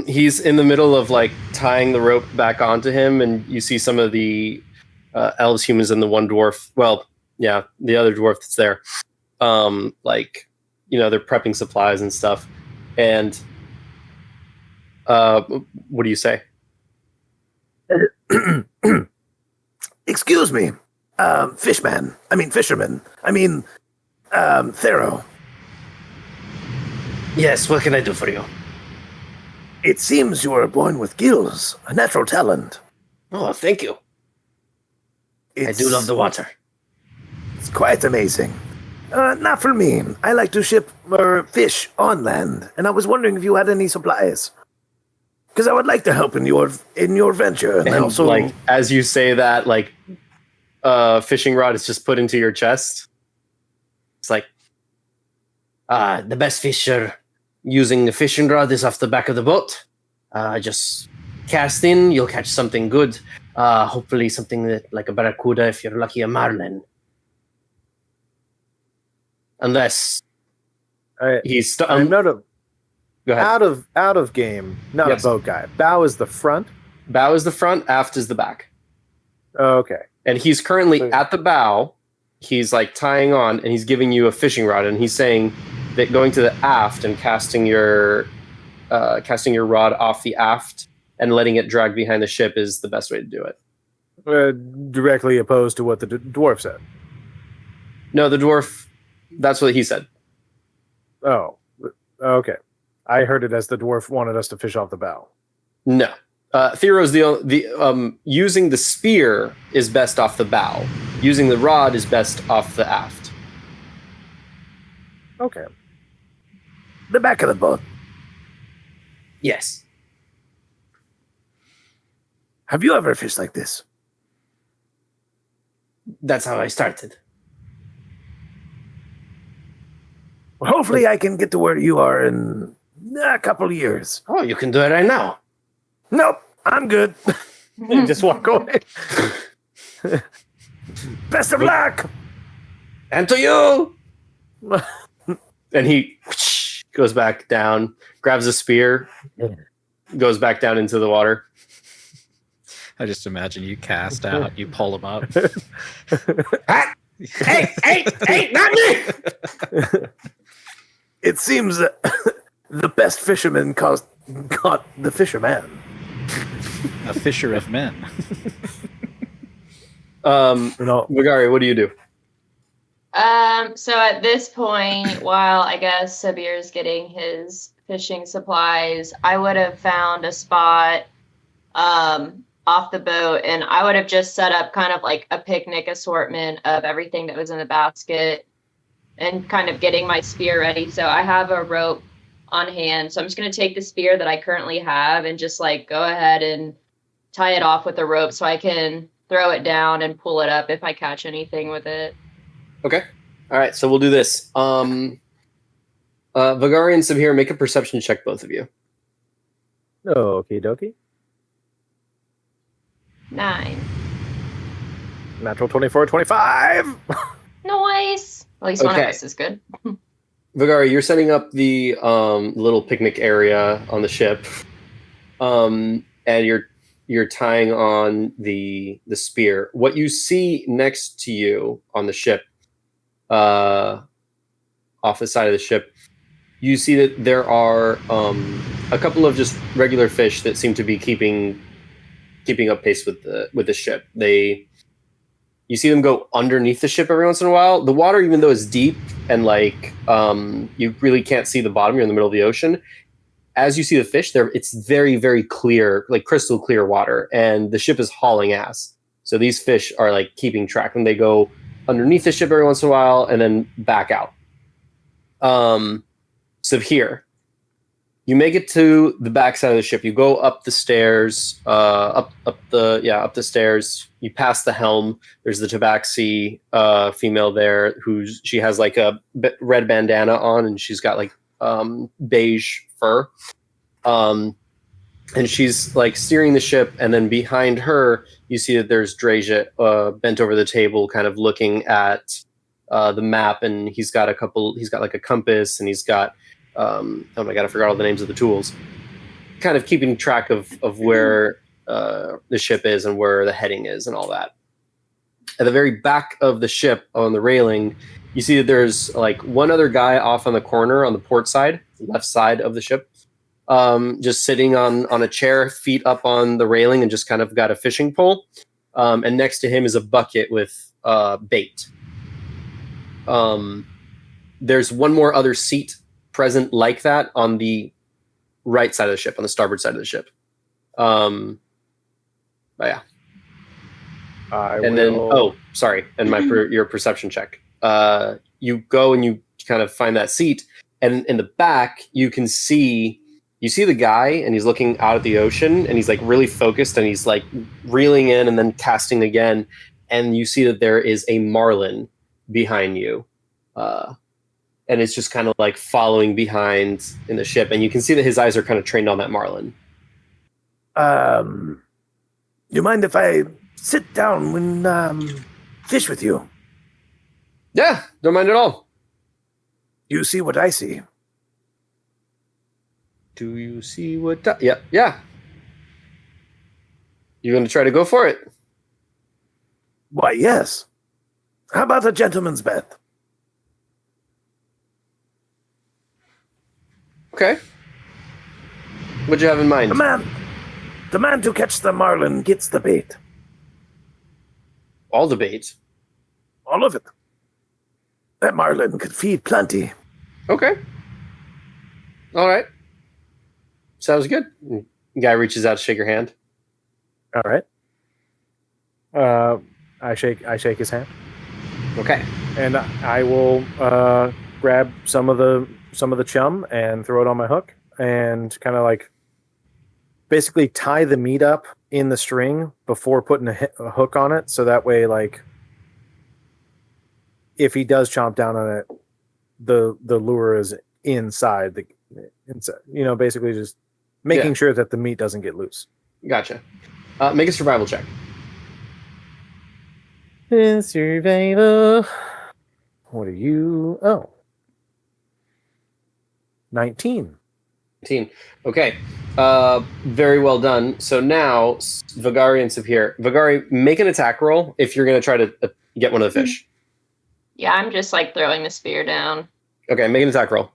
He's in the middle of like tying the rope back onto him, and you see some of the elves, humans, and the one dwarf. Well, yeah, the other dwarf that's there. Like, you know, they're prepping supplies and stuff. And what do you say? Excuse me. Fisherman. Thero. Yes, what can I do for you? It seems you were born with gills, a natural talent. Oh, thank you. I do love the water. It's quite amazing. Not for me. I like to ship fish on land, and I was wondering if you had any supplies. Because I would like to help in your venture. And And also, like as you say that, like fishing rod is just put into your chest. It's like, The best fisher using the fishing rod is off the back of the boat. Just cast in, you'll catch something good. Hopefully something that, like a barracuda, if you're lucky, a marlin. Unless he's I'm not a go ahead. out of game. Not Yes. a boat guy. Bow is the front. Bow is the front, aft is the back. Oh, okay. And he's currently So- at the bow. He's like tying on, and he's giving you a fishing rod, and he's saying that going to the aft and casting your rod off the aft and letting it drag behind the ship is the best way to do it. Directly opposed to what the dwarf said. No, the dwarf. That's what he said. Oh, okay. I heard it as the dwarf wanted us to fish off the bow. No, Thero's the using the spear is best off the bow. Using the rod is best off the aft. Okay. the back of the boat. Yes. Have you ever fished like this? That's how I started. Well, hopefully I can get to where you are in a couple of years. Oh, you can do it right now. Nope, I'm good. You just walk away. Best of luck! And to you! And he goes back down, grabs a spear, goes back down into the water. I just imagine you cast out, you pull him up. Hey, not me! It seems The best fisherman caught the fisherman. A fisher of men. No. Vagari, what do you do? So at this point, while I guess Sabir's getting his fishing supplies, I would have found a spot off the boat, and I would have just set up kind of like a picnic assortment of everything that was in the basket and kind of getting my spear ready. So I have a rope on hand. So I'm just going to take the spear that I currently have and just like go ahead and tie it off with a rope so I can throw it down and pull it up if I catch anything with it. Okay. All right. So we'll do this. Vagari and Sabhir, make a perception check, both of you. Okie dokie. 9. Natural 24, 25. Nice. At least one of Okay. us is good. Vagari, you're setting up the little picnic area on the ship, and you're tying on the spear. What you see next to you on the ship, off the side of the ship, you see that there are a couple of just regular fish that seem to be keeping up pace with the ship. You see them go underneath the ship every once in a while. The water, even though it's deep and like you really can't see the bottom, you're in the middle of the ocean. As you see the fish there, it's very, very clear, like crystal clear water, and the ship is hauling ass. So these fish are like keeping track, and they go underneath the ship every once in a while and then back out. So here, you make it to the backside of the ship. You go up the stairs, up the stairs. You pass the helm. There's the tabaxi female there she has like a red bandana on, and she's got like beige fur. And she's like steering the ship, and then behind her, you see that there's Draja bent over the table, kind of looking at the map, and he's got like a compass, and he's got oh my god, I forgot all the names of the tools. Kind of keeping track of where the ship is and where the heading is and all that. At the very back of the ship, on the railing, you see that there's like one other guy off on the corner on the port side, left side of the ship, just sitting on a chair, feet up on the railing, and just kind of got a fishing pole. And next to him is a bucket with bait. There's one more other seat present like that on the right side of the ship, on the starboard side of the ship. But yeah. Sorry, and your perception check. You go and you kind of find that seat, and in the back you see the guy, and he's looking out at the ocean, and he's like really focused, and he's like reeling in and then casting again, and you see that there is a marlin behind you. And it's just kind of like following behind in the ship, and you can see that his eyes are kind of trained on that marlin. You mind if I sit down when fish with you? Yeah, don't mind at all. You see what I see. Do you see what? Yeah. You're going to try to go for it? Why, yes. How about a gentleman's bet? Okay. What'd you have in mind? The man to catch the marlin gets the bait. All the bait. All of it. That marlin could feed plenty. Okay. All right. Sounds good. Guy reaches out to shake your hand. All right. I shake his hand. Okay. And I will grab some of the chum and throw it on my hook, and kind of like basically tie the meat up in the string before putting a hook on it, so that way, like, if he does chomp down on it, the lure is inside. Basically just making sure that the meat doesn't get loose. Gotcha. Make a survival check. Survival. What are you? Oh. 19. Okay. Very well done. So now, Vagari and Sabhir. Vagari, make an attack roll if you're going to try to get one of the fish. Yeah, I'm just like throwing the spear down. Okay, make an attack roll.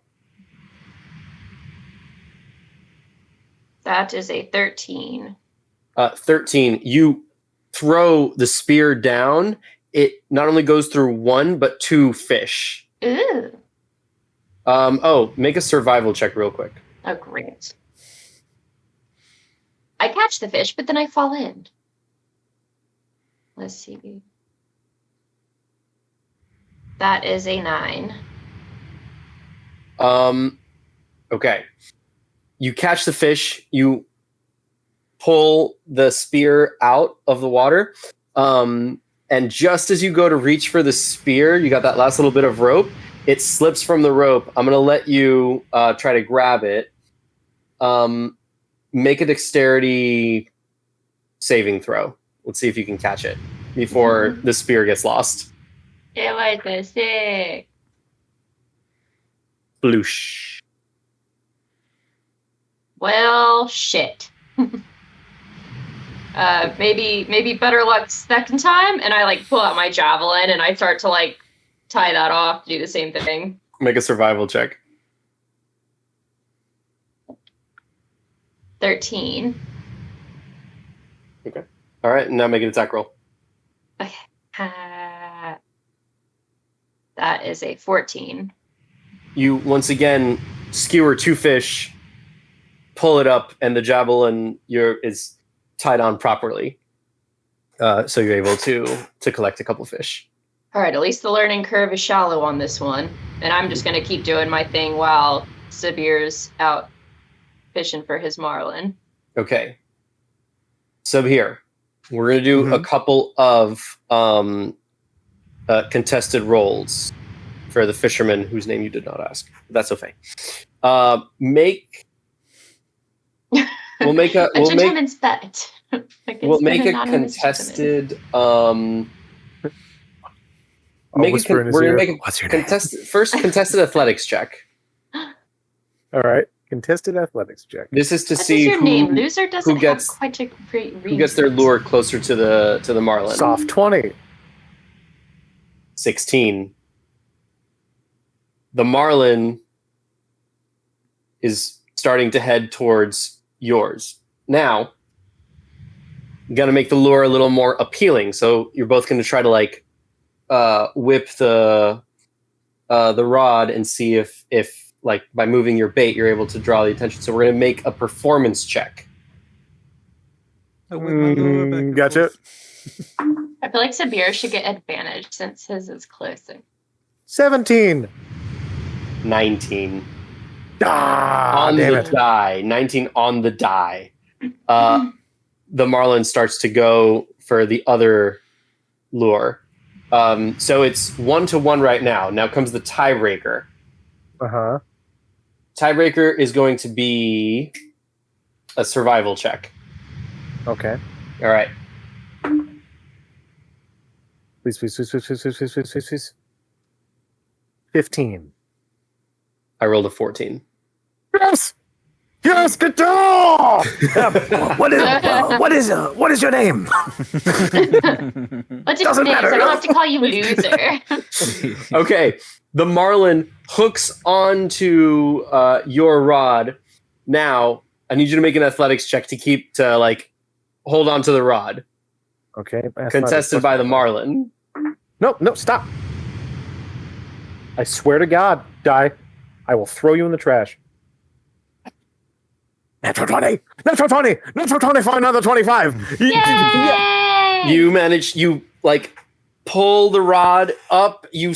That is a 13. 13. You throw the spear down. It not only goes through one, but two fish. Ooh. Make a survival check real quick. Oh, great. I catch the fish, but then I fall in. Let's see. That is a 9. Okay. You catch the fish, you pull the spear out of the water, and just as you go to reach for the spear, you got that last little bit of rope, it slips from the rope. I'm going to let you try to grab it. Make a dexterity saving throw. Let's see if you can catch it before the spear gets lost. It was a 6. Bloosh. Well, shit. Maybe better luck second time, and I pull out my javelin and I start to tie that off, do the same thing. Make a survival check. 13. Okay. All right, now make an attack roll. Okay. That is a 14. You once again skewer two fish, pull it up, and the javelin is tied on properly. So you're able to collect a couple fish. All right, at least the learning curve is shallow on this one. And I'm just going to keep doing my thing while Sabhir's out fishing for his marlin. Okay. Sabhir, we're going to do a couple of contested rolls for the fisherman whose name you did not ask. That's okay. We'll make a gentleman's bet. We'll make a contested. We're gonna make a contested athletics check. All right, contested athletics check. This is to What see is your who, name? Loser doesn't who gets have quite a great reason. who gets their lure closer to the marlin. Soft 20. 16. The marlin is starting to head towards yours. Now, you got to make the lure a little more appealing. So you're both going to try to whip the rod and see if by moving your bait you're able to draw the attention. So we're going to make a performance check. Gotcha. I feel like Sabhir should get advantage since his is closer. 17. 19. On the die. 19 on the die. The marlin starts to go for the other lure. So it's 1-1 right now. Now comes the tiebreaker. Uh-huh. Tiebreaker is going to be a survival check. Okay. All right. Please. 15. I rolled a 14. Yes, good job. What is your name? What's your Doesn't name? matter. So I don't have to call you loser. Okay. The marlin hooks onto your rod. Now, I need you to make an athletics check to hold on to the rod. Okay. Contested by the marlin. No, stop. I swear to God, Die, I will throw you in the trash. Natural 20! Natural 20! Natural 20 for another 25! Yay! You manage, pull the rod up, reel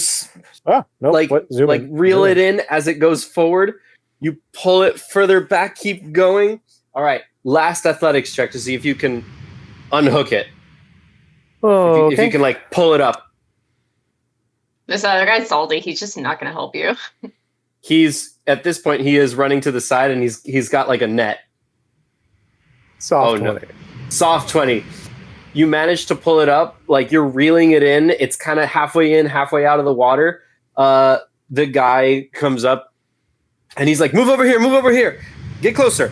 it in as it goes forward. You pull it further back, keep going. All right, last athletics check to see if you can unhook it. Oh, if you can pull it up. This other guy's salty. He's just not going to help you. At this point, he is running to the side and he's got a net. Soft 20. No. Soft 20. You manage to pull it up, you're reeling it in. It's kind of halfway in, halfway out of the water. The guy comes up and he's like, move over here, get closer.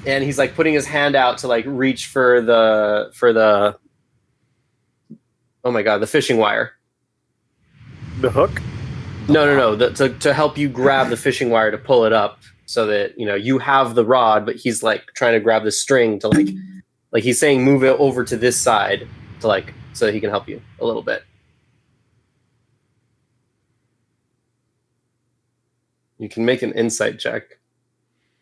And he's putting his hand out to reach for the oh my God, the fishing wire. The hook? No. To help you grab the fishing wire to pull it up so that you have the rod, but he's like trying to grab the string to like he's saying move it over to this side to so that he can help you a little bit. You can make an insight check.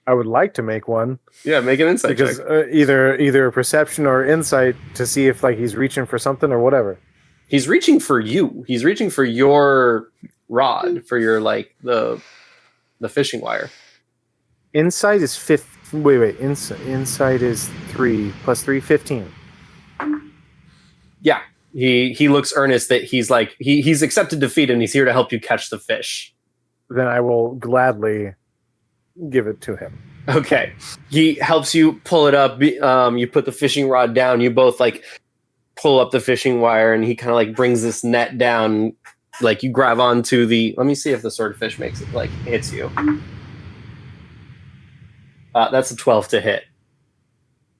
I would like to make one. Yeah, make an insight because check. Either perception or insight to see if he's reaching for something or whatever. He's reaching for you. He's reaching for your rod, for your the fishing wire. Insight is wait. Insight is 3 plus 3, 15. Yeah. He looks earnest that he's he's accepted defeat and he's here to help you catch the fish. Then I will gladly give it to him. Okay. He helps you pull it up. You put the fishing rod down. You both pull up the fishing wire, and he kind of brings this net down. You grab onto the. Let me see if the swordfish makes it hits you. That's a 12 to hit.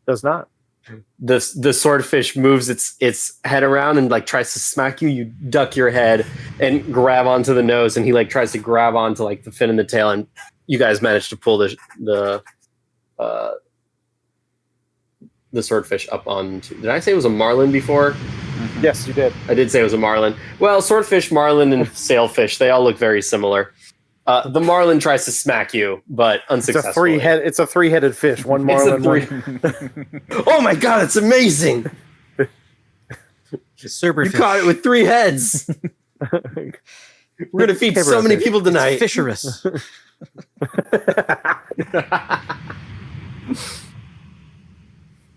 Does not. The swordfish moves its head around and tries to smack you. You duck your head and grab onto the nose, and he tries to grab onto the fin and the tail, and you guys manage to pull the swordfish up onto. Did I say it was a marlin before? Mm-hmm. Yes, you did. I did say it was a marlin. Well, swordfish, marlin, and sailfish, they all look very similar. The marlin tries to smack you, but unsuccessfully. It's a three-headed fish. One marlin. Oh my god, it's amazing! Super You fish. caught it with 3 heads. We're gonna feed so many people tonight. Fisherous.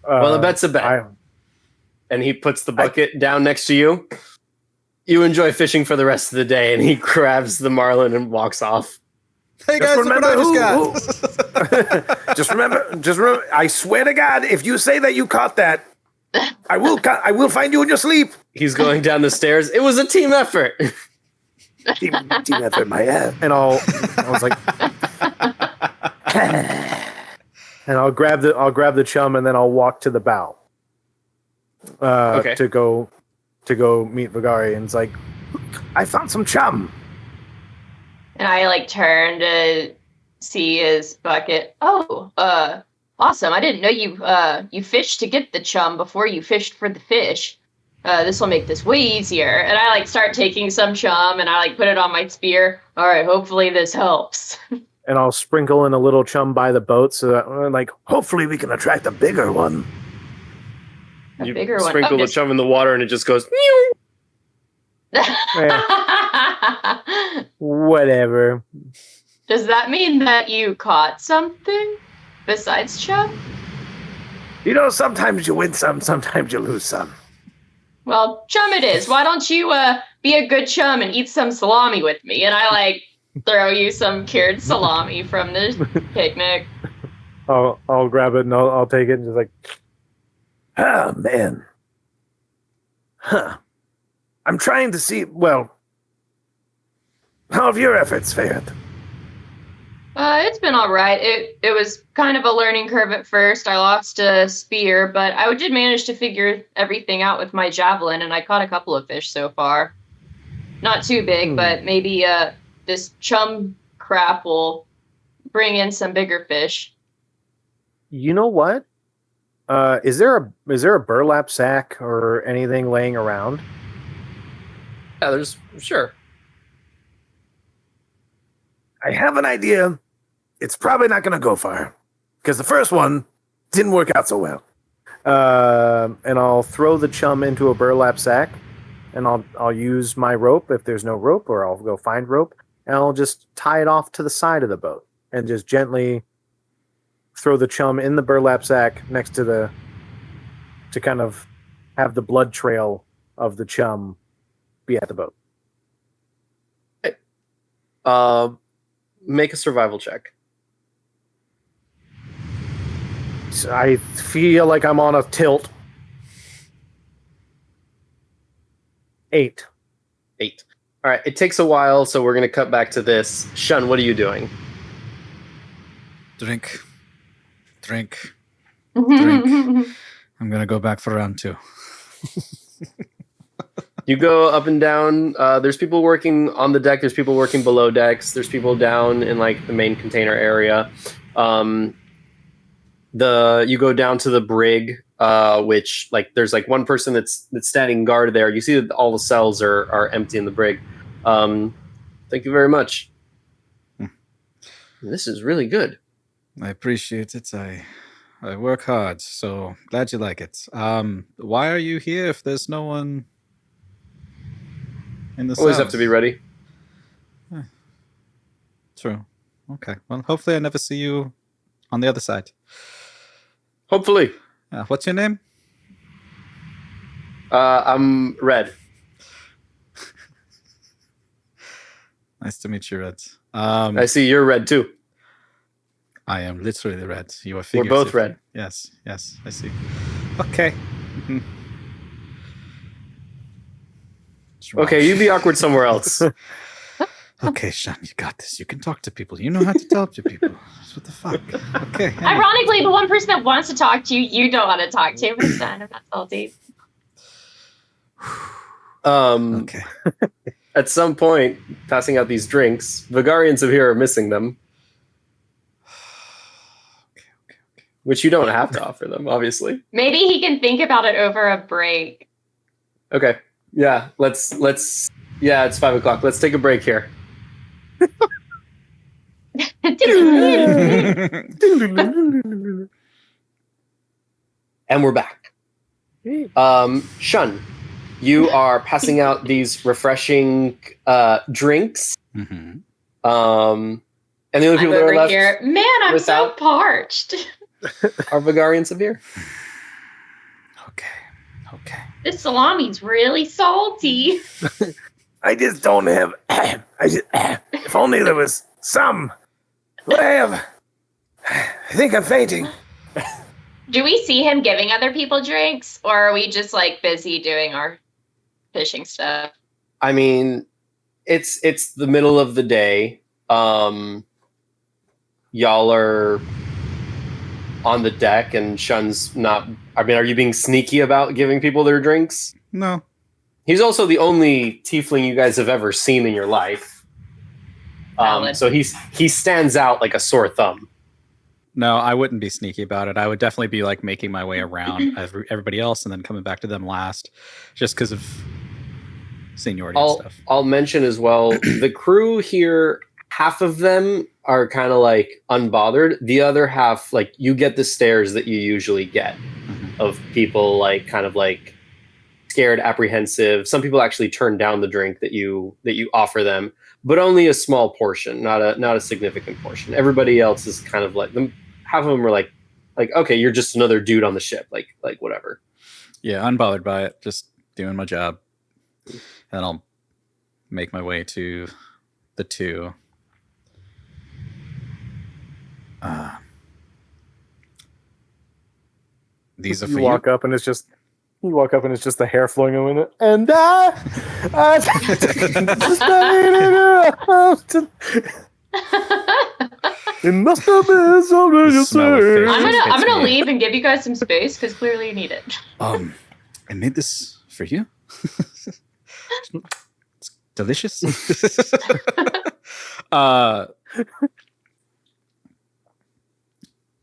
Well, a bet's a bet. And he puts the bucket down next to you. You enjoy fishing for the rest of the day, and he grabs the marlin and walks off. Hey guys, look what I just got. Just remember, I swear to God, if you say that you caught that, I will find you in your sleep. He's going down the stairs. It was a team effort. Team effort, my ass. And I was like, and I'll grab the chum, and then I'll walk to the bow. Okay. To go meet Vagari, and it's like, I found some chum. And I turn to see his bucket. Oh, awesome! I didn't know you fished to get the chum before you fished for the fish. This will make this way easier. And I start taking some chum, and I put it on my spear. All right, hopefully this helps. And I'll sprinkle in a little chum by the boat, so that Hopefully we can attract a bigger one. You bigger one. sprinkle the chum in the water, and it just goes. whatever. Does that mean that you caught something besides chum? Sometimes you win some, sometimes you lose some. Well, chum it is. Why don't you be a good chum and eat some salami with me? And I throw you some cured salami from the picnic. I'll grab it and I'll take it and just Ah, man. Huh. I'm trying to see, well, how have your efforts fared? It's been all right. It was kind of a learning curve at first. I lost a spear, but I did manage to figure everything out with my javelin, and I caught a couple of fish so far. Not too big, but maybe this chum crap will bring in some bigger fish. You know what? Is there a burlap sack or anything laying around? Yeah, there's sure. I have an idea. It's probably not going to go far. Because the first one didn't work out so well. And I'll throw the chum into a burlap sack, and I'll use my rope if there's no rope, or I'll go find rope, and I'll just tie it off to the side of the boat and just gently throw the chum in the burlap sack next to kind of have the blood trail of the chum be at the boat. Make a survival check. So I feel like I'm on a tilt. 8. 8. All right, it takes a while, so we're going to cut back to this. Shun, what are you doing? Drink. I'm going to go back for round 2. You go up and down. There's people working on the deck. There's people working below decks. There's people down in like the main container area. You go down to the brig, which like there's like one person that's standing guard there. You see that all the cells are empty in the brig. Thank you very much. This is really good. I appreciate it. I work hard, so glad you like it. Why are you here if there's no one in the Always cells? have to be ready. True. Okay. Well, hopefully I never see you on the other side. Hopefully. What's your name? I'm Red. Nice to meet you, Red. I see you're red too. I am literally red. You are We're both figuratively. red. Yes, I see. Okay. Mhm. Okay, you be awkward somewhere else. Okay, Shun, you got this. You can talk to people. You know how to talk to people. What the fuck? Okay. Ironically, the one person that wants to talk to you, you don't want to talk to. But it's fine. I'm not salty. Okay. At some point, passing out these drinks, Vagari and Sabhir are missing them. Okay. Which you don't have to offer them, obviously. Maybe he can think about it over a break. Okay. Yeah, let's yeah, it's 5 o'clock. Let's take a break here. And we're back. Shun, you are passing out these refreshing drinks. Mm-hmm. And the only I'm people that are over left here. Man, I'm so without- parched. are Vagari and Sabhir. Okay. This salami's really salty. I just don't have. If only there was some. What I have. I think I'm fainting. Do we see him giving other people drinks, or are we just like busy doing our fishing stuff? I mean, it's the middle of the day. Y'all are on the deck, and Shun's not. I mean, are you being sneaky about giving people their drinks? No. He's also the only tiefling you guys have ever seen in your life. Valid. So he stands out like a sore thumb. No, I wouldn't be sneaky about it. I would definitely be like making my way around everybody else and then coming back to them last, just because of seniority and stuff. I'll mention as well, the crew here, half of them are kind of like unbothered. The other half, like you get the stares that you usually get of people like kind of like scared, apprehensive. Some people actually turn down the drink that you offer them, but only a small portion, not a significant portion. Everybody else is kind of like them. Half of them are like, okay, you're just another dude on the ship, like whatever. Yeah, unbothered by it. Just doing my job. And I'll make my way to the two. These are for You you. walk up and it's just the hair flowing in it, and it must have been something The you smell of say. fish. I'm gonna me. leave and give you guys some space because clearly you need it. I made this for you. It's delicious.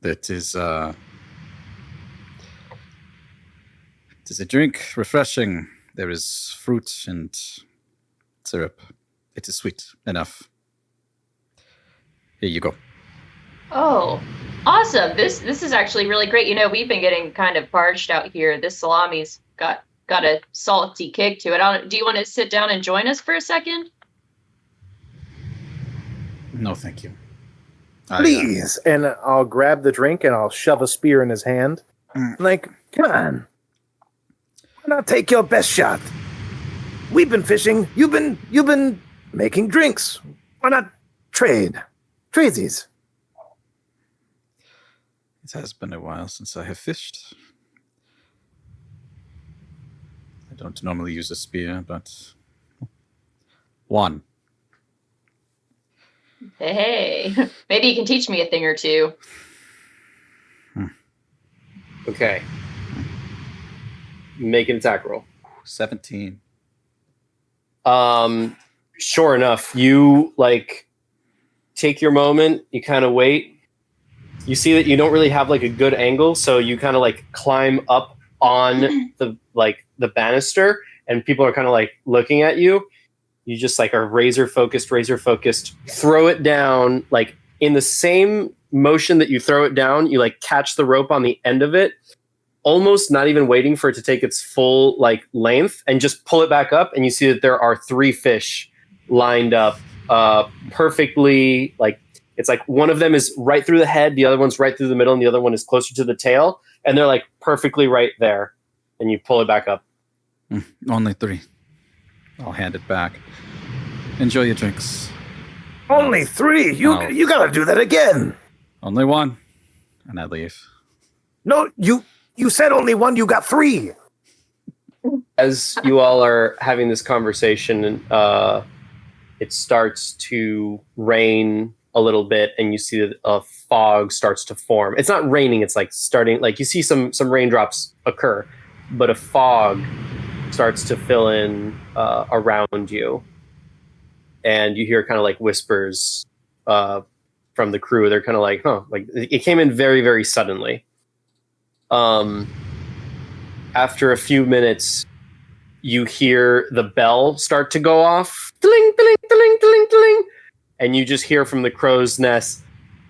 That is it is a drink, refreshing. There is fruit and syrup. It is sweet enough. Here you go. Oh, awesome! This is actually really great. You know, we've been getting kind of parched out here. This salami's got a salty kick to it. Do you want to sit down and join us for a second? No, thank you. Please. And I'll grab the drink and I'll shove a spear in his hand. Like, come on. Why not take your best shot? We've been fishing. You've been making drinks. Why not trade? Tradesies. It has been a while since I have fished. I don't normally use a spear, but one. Hey, maybe you can teach me a thing or two. Okay. Make an attack roll. 17. Sure enough, you like take your moment, you kind of wait. You see that you don't really have like a good angle, so you kind of like climb up on the banister, and people are kind of like looking at you. You just like are razor focused, throw it down, like in the same motion that you throw it down, you like catch the rope on the end of it, almost not even waiting for it to take its full like length, and just pull it back up, and you see that there are 3 fish lined up perfectly. Like it's like one of them is right through the head, the other one's right through the middle, and the other one is closer to the tail, and they're like perfectly right there. And you pull it back up. Only 3. I'll hand it back. Enjoy your drinks. Only 3? You gotta do that again. Only 1. And I leave. No, you said only 1. You got 3. As you all are having this conversation, it starts to rain a little bit, and you see that a fog starts to form. It's not raining, it's like starting, like you see some raindrops occur, but a fog starts to fill in around you. And you hear kind of like whispers from the crew. They're kind of like, huh, like it came in very, very suddenly. After a few minutes, you hear the bell start to go off. Dling, dling, dling, dling, dling. And you just hear from the crow's nest,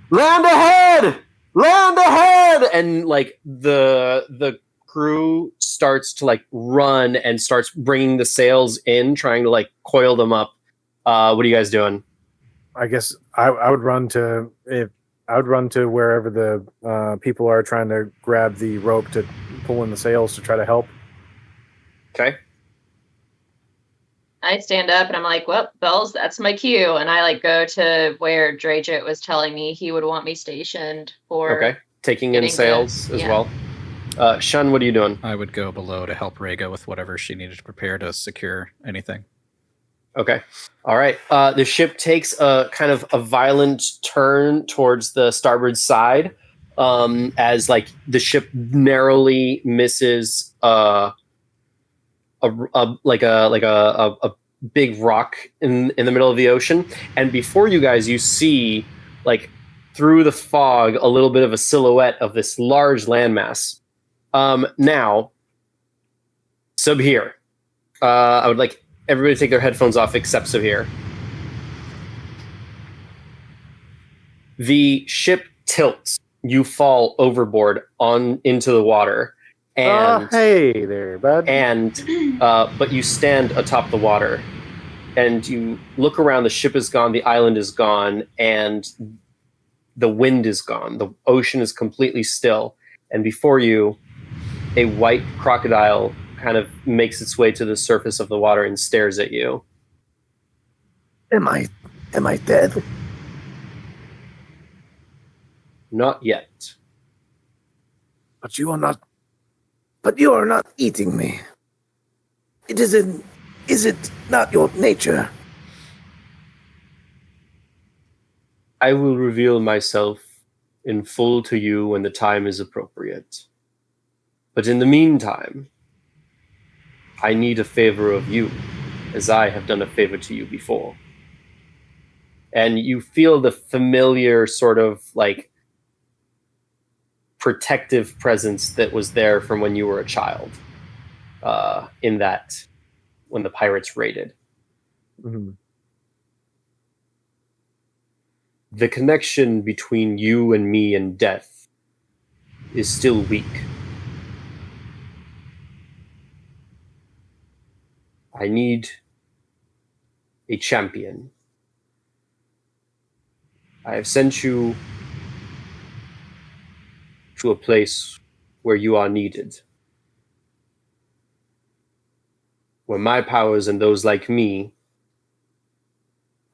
land ahead! Land ahead! And like the crew starts to like run and starts bringing the sails in, trying to like coil them up. What are you guys doing? I guess I would run to wherever the people are trying to grab the rope to pull in the sails to try to help. Okay. I stand up and I'm like, well, bells, that's my cue. And I like go to where Drajit was telling me he would want me stationed for. Okay. Taking in sails as well. Shun, what are you doing? I would go below to help Rhaega with whatever she needed to prepare to secure anything. Okay. All right. The ship takes a kind of a violent turn towards the starboard side, as like the ship narrowly misses a big rock in the middle of the ocean. And before you guys, you see like through the fog a little bit of a silhouette of this large landmass. Now, Sabhir, I would like everybody to take their headphones off except Sabhir. The ship tilts. You fall overboard into the water. And hey there, bud. And but you stand atop the water, and you look around. The ship is gone. The island is gone, and the wind is gone. The ocean is completely still. And before you, a white crocodile kind of makes its way to the surface of the water and stares at you. Am I dead? Not yet. But you are not eating me. Is it not your nature? I will reveal myself in full to you when the time is appropriate. But in the meantime, I need a favor of you, as I have done a favor to you before. And you feel the familiar sort of like protective presence that was there from when you were a child, in that when the pirates raided. Mm-hmm. The connection between you and me and death is still weak. I need a champion. I have sent you to a place where you are needed, where my powers and those like me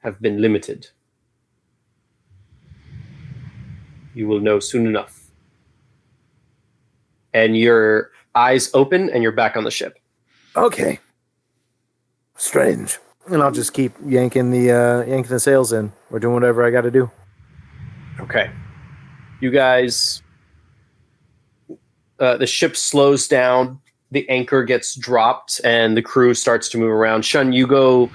have been limited. You will know soon enough. And your eyes open and you're back on the ship. Okay. Strange. And I'll just keep yanking the sails in. We're doing whatever I got to do. Okay. You guys, the ship slows down. the anchor gets dropped and the crew starts to move around. Shun, you go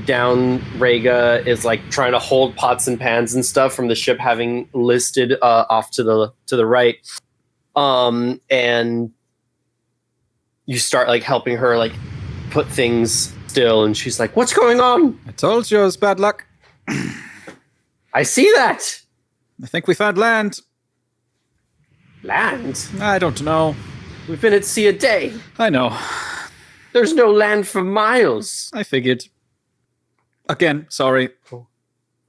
down. Rhaegar is like trying to hold pots and pans and stuff from the ship having listed off to the right. And you start like helping her like put things still, and she's like, "What's going on?" I told you it was bad luck. I see that. I think we found land. Land? I don't know. We've been at sea a day. I know. There's no land for miles. I figured. Again, sorry.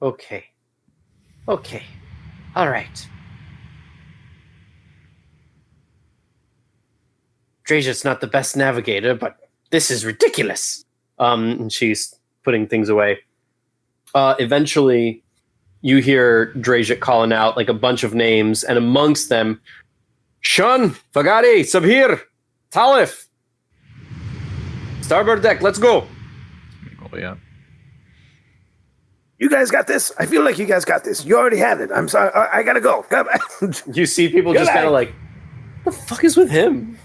Okay. All right. Draja's not the best navigator, but this is ridiculous. And she's putting things away. Eventually, you hear Draja calling out like a bunch of names, and amongst them, Shun, Vagari, Sabhir, Talif. Starboard deck, let's go. Oh, yeah. You guys got this? I feel like you guys got this. You already have it. I'm sorry. I gotta go. You see people just kind of like, what the fuck is with him?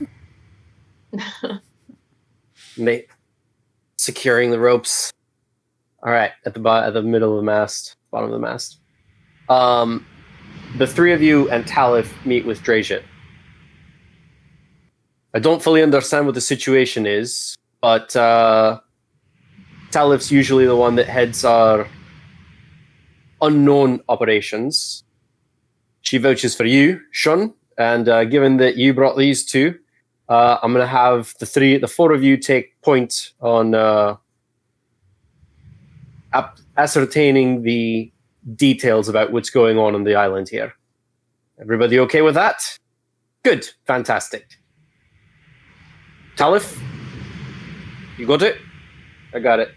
And they securing the ropes. All right, at the middle of the mast, bottom of the mast. The three of you and Talif meet with Draja. I don't fully understand what the situation is, but Talif's usually the one that heads our unknown operations. She vouches for you, Shun, and given that you brought these two, I'm going to have the four of you take point on ascertaining the details about what's going on the island here. Everybody okay with that? Good. Fantastic. Talif? You got it? I got it.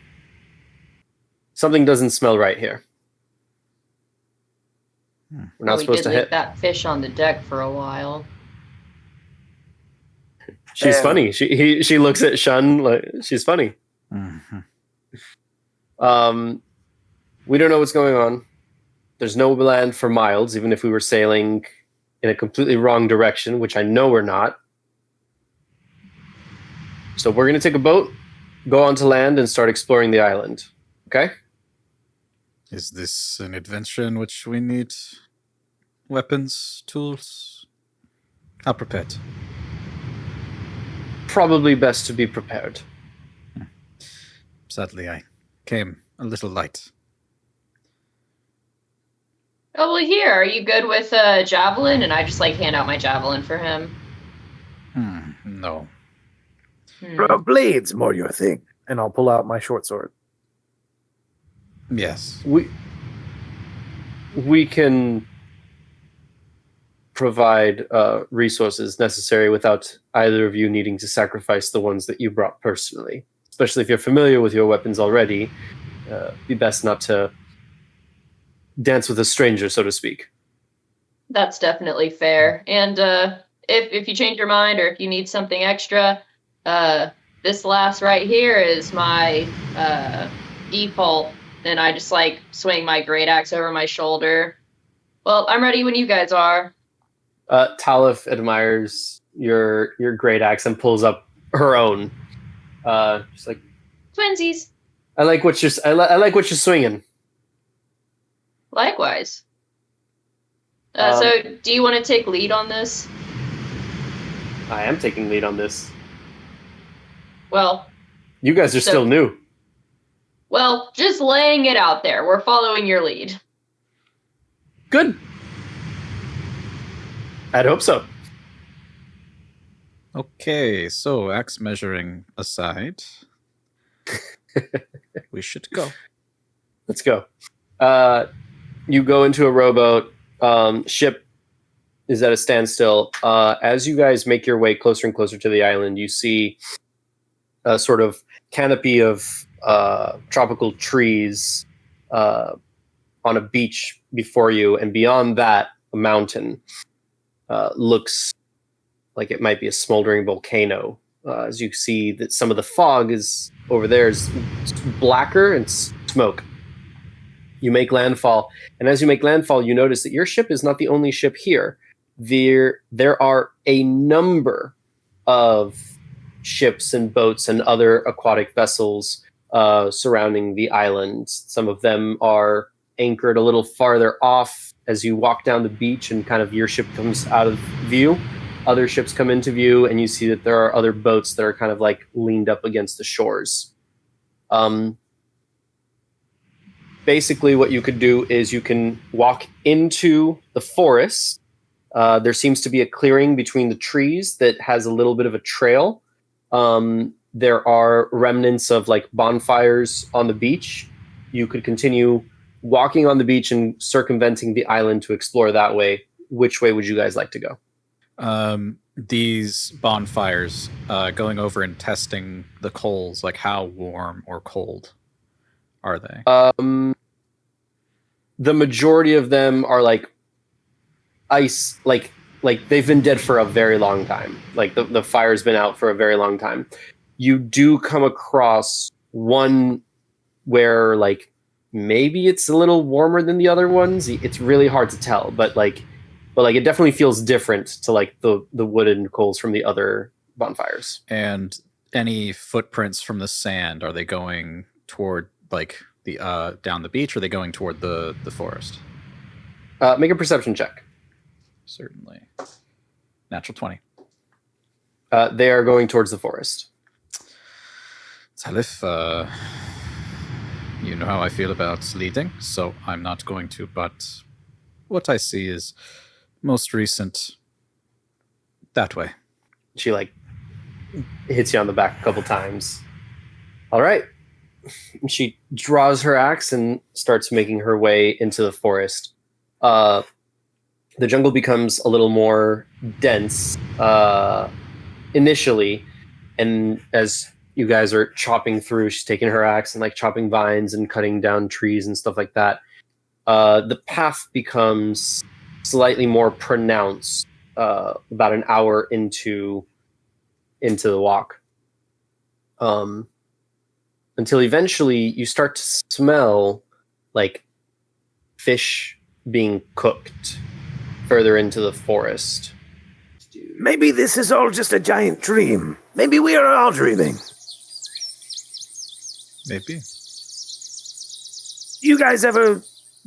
Something doesn't smell right here. We're not supposed to leave hit. that fish on the deck for a while. She's funny. She looks at Shun like she's funny. Mm-hmm. We don't know what's going on. There's no land for miles, even if we were sailing in a completely wrong direction, which I know we're not. So we're going to take a boat, go onto land, and start exploring the island. Okay? Is this an adventure in which we need weapons, tools? How prepared? Probably best to be prepared. Sadly, I came a little light. Oh, well, here, are you good with javelin? And I just like hand out my javelin for him. No. Blades more your thing. And I'll pull out my short sword. Yes. We can provide resources necessary without either of you needing to sacrifice the ones that you brought personally. Especially if you're familiar with your weapons already, be best not to dance with a stranger, so to speak. That's definitely fair. And if you change your mind or if you need something extra, this last right here is my default. And I just like swing my great axe over my shoulder. Well, I'm ready when you guys are. Talif admires your great axe and pulls up her own. She's like, Twinsies. I like what you're swinging. Likewise. So, do you want to take lead on this? I am taking lead on this. Well, you guys are still new. Well, just laying it out there. We're following your lead. Good. I'd hope so. Okay, so axe measuring aside, we should go. Let's go. You go into a rowboat. Ship is at a standstill. As you guys make your way closer and closer to the island, you see a sort of canopy of tropical trees on a beach before you, and beyond that, a mountain looks like it might be a smoldering volcano. As you see that some of the fog is over there is blacker and smoke. You make landfall, and as you make landfall, you notice that your ship is not the only ship here. There are a number of ships and boats and other aquatic vessels surrounding the island. Some of them are anchored a little farther off as you walk down the beach and kind of your ship comes out of view. Other ships come into view and you see that there are other boats that are kind of like leaned up against the shores. Basically what you could do is you can walk into the forest. There seems to be a clearing between the trees that has a little bit of a trail. There are remnants of like bonfires on the beach. You could continue walking on the beach and circumventing the island to explore that way. Which way would you guys like to go? These bonfires, going over and testing the coals, like how warm or cold are they? The majority of them are like ice, like they've been dead for a very long time. Like the fire's been out for a very long time. You do come across one where like maybe it's a little warmer than the other ones. It's really hard to tell, but it definitely feels different to like the wooden coals from the other bonfires. And any footprints from the sand, are they going toward like the down the beach, or are they going toward the forest? Make a perception check. Certainly. Natural 20. They are going towards the forest. Talif, you know how I feel about leading, so I'm not going to, but what I see is most recent that way. She like hits you on the back a couple times. All right. She draws her axe and starts making her way into the forest. The jungle becomes a little more dense initially, and as you guys are chopping through, she's taking her axe and like chopping vines and cutting down trees and stuff like that. The path becomes slightly more pronounced about an hour into the walk. Until eventually you start to smell like fish being cooked further into the forest. Maybe this is all just a giant dream. Maybe we are all dreaming. Maybe. You guys ever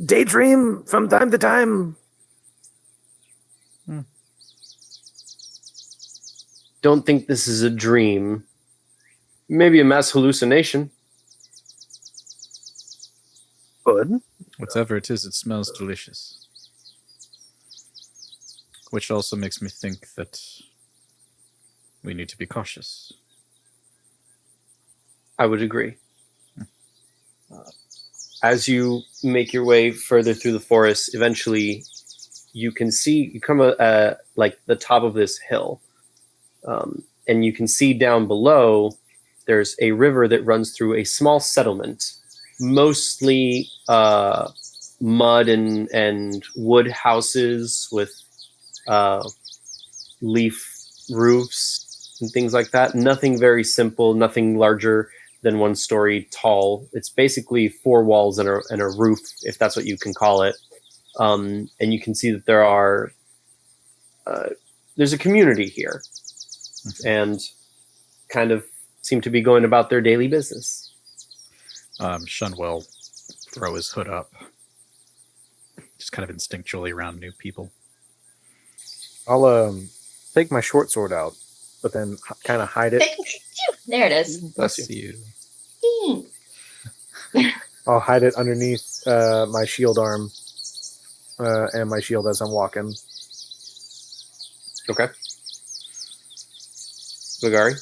daydream from time to time? Don't think this is a dream. Maybe a mass hallucination. Good. Whatever it is, it smells delicious. Which also makes me think that we need to be cautious. I would agree. As you make your way further through the forest, eventually you come like the top of this hill. And you can see down below, there's a river that runs through a small settlement, mostly mud and wood houses with leaf roofs and things like that. Nothing very simple, nothing larger than 1 story tall. It's basically 4 walls and a roof, if that's what you can call it. And you can see that there's a community here, and kind of seem to be going about their daily business. Shun will throw his hood up, just kind of instinctually around new people. I'll take my short sword out, but then kind of hide it. There it is. Bless you. I'll hide it underneath my shield arm and my shield as I'm walking. Okay. Vagari?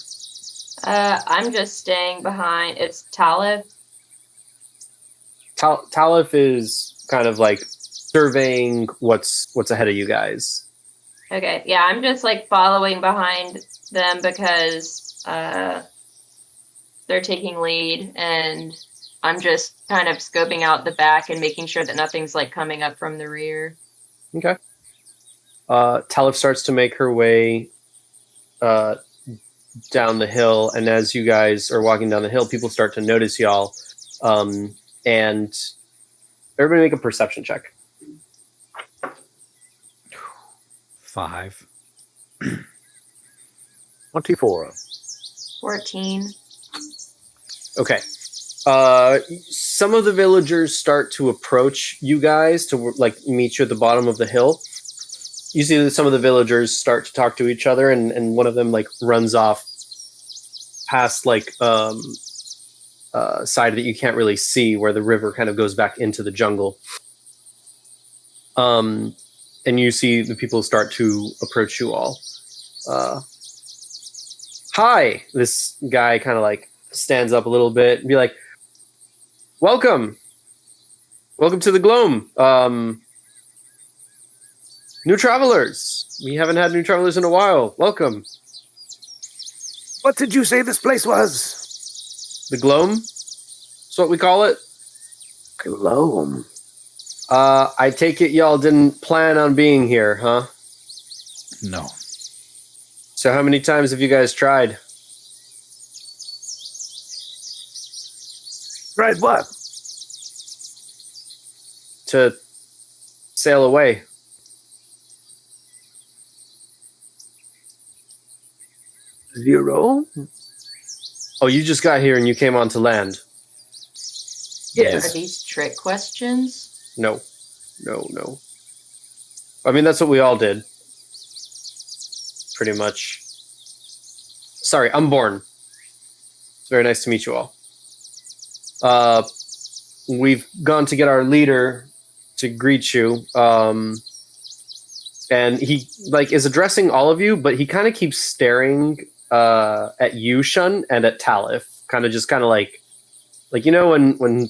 I'm just staying behind. It's Talif. Talif is kind of like surveying what's ahead of you guys. Okay, yeah, I'm just like following behind them because they're taking lead, and I'm just kind of scoping out the back and making sure that nothing's like coming up from the rear. Okay. Talif starts to make her way down the hill, and as you guys are walking down the hill, people start to notice y'all. And everybody make a perception check. 5. 24. 14. Okay. Some of the villagers start to approach you guys to like meet you at the bottom of the hill. You see that some of the villagers start to talk to each other, and one of them like runs off past like side that you can't really see, where the river kind of goes back into the jungle. And you see the people start to approach you all. Hi, this guy kind of like stands up a little bit and be like, welcome to the Gloam. New travelers. We haven't had new travelers in a while. Welcome. What did you say this place was? The Gloam? That's what we call it. Gloam. I take it y'all didn't plan on being here, huh? No. So how many times have you guys tried? Right, what? To sail away. Zero? Oh, you just got here and you came onto land. Are Yes. these trick questions? No. I mean, that's what we all did. Pretty much. Sorry, I'm Born. It's very nice to meet you all. We've gone to get our leader to greet you. And he like is addressing all of you, but he kind of keeps staring at you, Shun, and at Talif. Kind of like you know when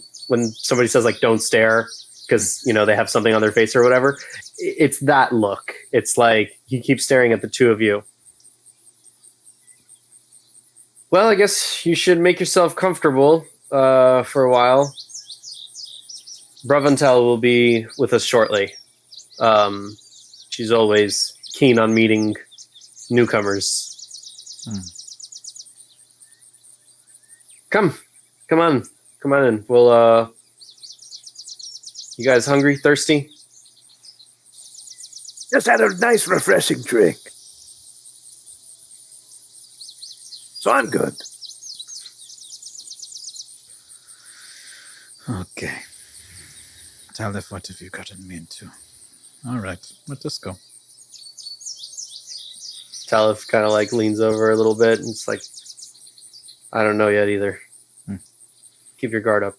somebody says like don't stare because you know they have something on their face or whatever. It's that look. It's like he keeps staring at the two of you. Well, I guess you should make yourself comfortable for a while. Bravantel will be with us shortly. She's always keen on meeting newcomers. Come on in. We'll, you guys hungry, thirsty? Just had a nice, refreshing drink. So I'm good. Okay. Talif, what have you gotten me into? All right, let us go. Talif kind of like leans over a little bit and it's like, I don't know yet either. Keep your guard up.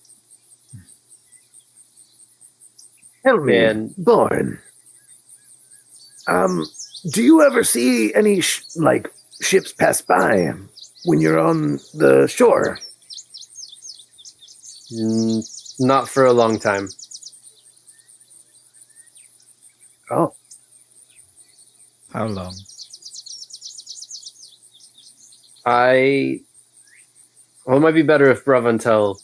Tell me, And Born. Do you ever see any ships pass by when you're on the shore? not for a long time. Oh, How long? Well, it might be better if Bravantel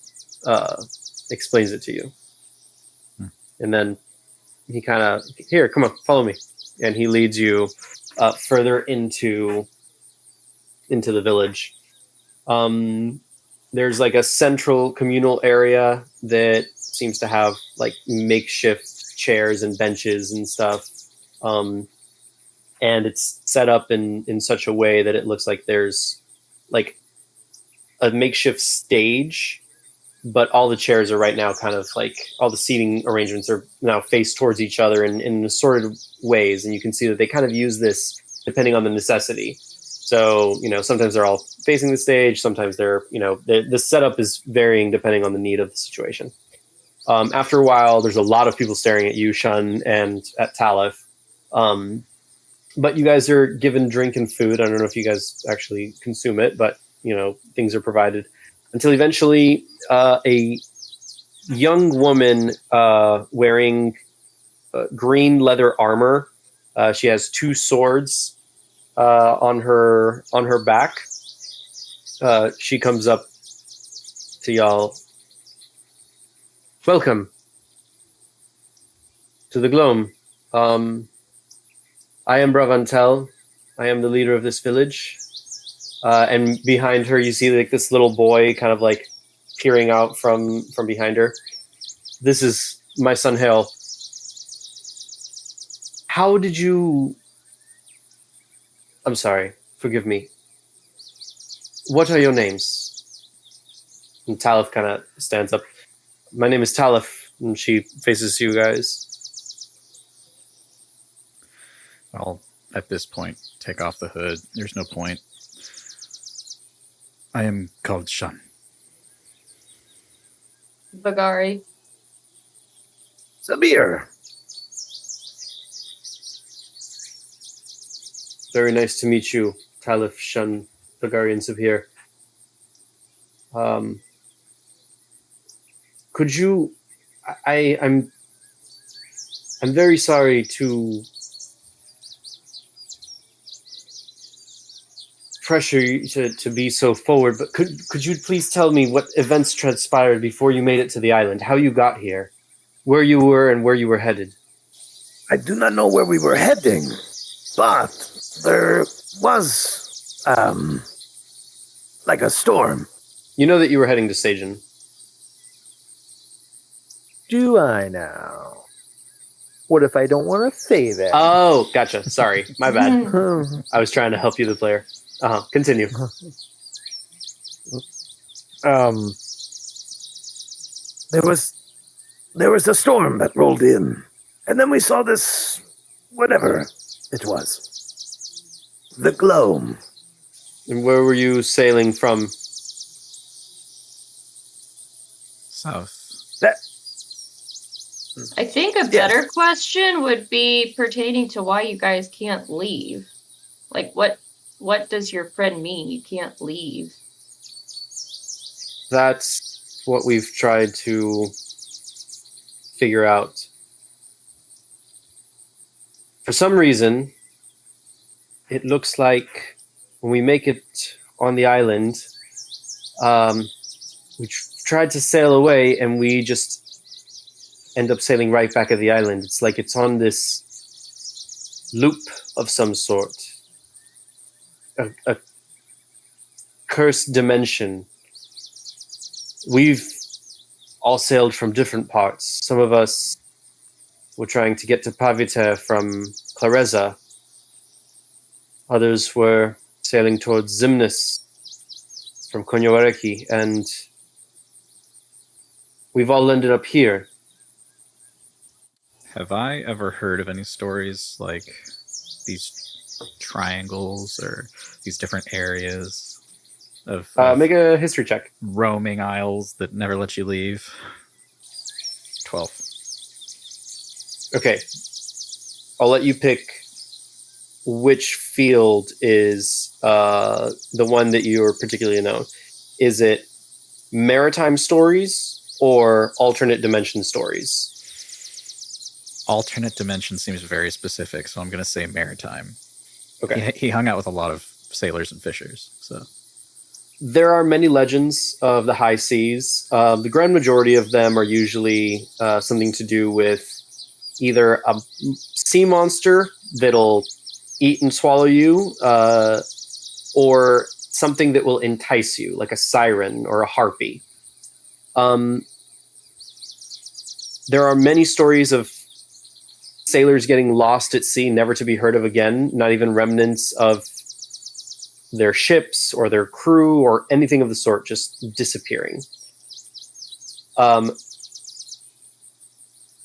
explains it to you. And then he kind of, here, come on, follow me. And he leads you further into the village. There's like a central communal area that seems to have like makeshift chairs and benches and stuff. And it's set up in such a way that it looks like there's like a makeshift stage, but all the chairs are right now kind of like all the seating arrangements are now faced towards each other in assorted ways. And you can see that they kind of use this depending on the necessity. So, you know, sometimes they're all facing the stage. Sometimes they're, you know, the setup is varying depending on the need of the situation. After a while, there's a lot of people staring at you, Shun, and at Talif. But you guys are given drink and food. I don't know if you guys actually consume it, but, you know, things are provided. Until eventually a young woman wearing green leather armor. She has two swords on her back. She comes up to y'all. Welcome to the Gloam. I am Bravantel. I am the leader of this village. And behind her, you see like this little boy kind of like peering out from behind her. This is my son, Hale. How did you... I'm sorry. Forgive me. What are your names? And Talif kind of stands up. My name is Talif, and she faces you guys. I'll, at this point, take off the hood. There's no point. I am called Shun. Vagari. Sabhir. Very nice to meet you, Talif, Shun, Vagari and Sabhir. Could you? I'm very sorry to pressure you to be so forward, but could you please tell me what events transpired before you made it to the island? How you got here, where you were, and where you were headed? I do not know where we were heading, but there was, like a storm. You know that you were heading to Sajin. Do I now? What if I don't want to say that? Oh, gotcha. Sorry, my bad. Hmm. I was trying to help you, the player. Continue. There was a storm that rolled in, and then we saw this, whatever it was, the glow. And where were you sailing from? South. I think a better question would be pertaining to why you guys can't leave. Like, what does your friend mean you can't leave? That's what we've tried to figure out. For some reason, it looks like when we make it on the island, we tried to sail away and we just end up sailing right back at the island. It's like it's on this loop of some sort. A cursed dimension. We've all sailed from different parts. Some of us were trying to get to Paviter from Clareza. Others were sailing towards Zimnis from Konyowareki, and we've all ended up here. Have I ever heard of any stories like these triangles or these different areas of Make a history check. roaming isles that never let you leave? 12. Okay. I'll let you pick which field is the one that you're particularly know. Is it maritime stories or alternate dimension stories? Alternate dimension seems very specific, so I'm going to say maritime. Okay. He hung out with a lot of sailors and fishers, so... There are many legends of the high seas. The grand majority of them are usually something to do with either a sea monster that'll eat and swallow you, or something that will entice you, like a siren or a harpy. There are many stories of sailors getting lost at sea, never to be heard of again, not even remnants of their ships or their crew or anything of the sort, just disappearing.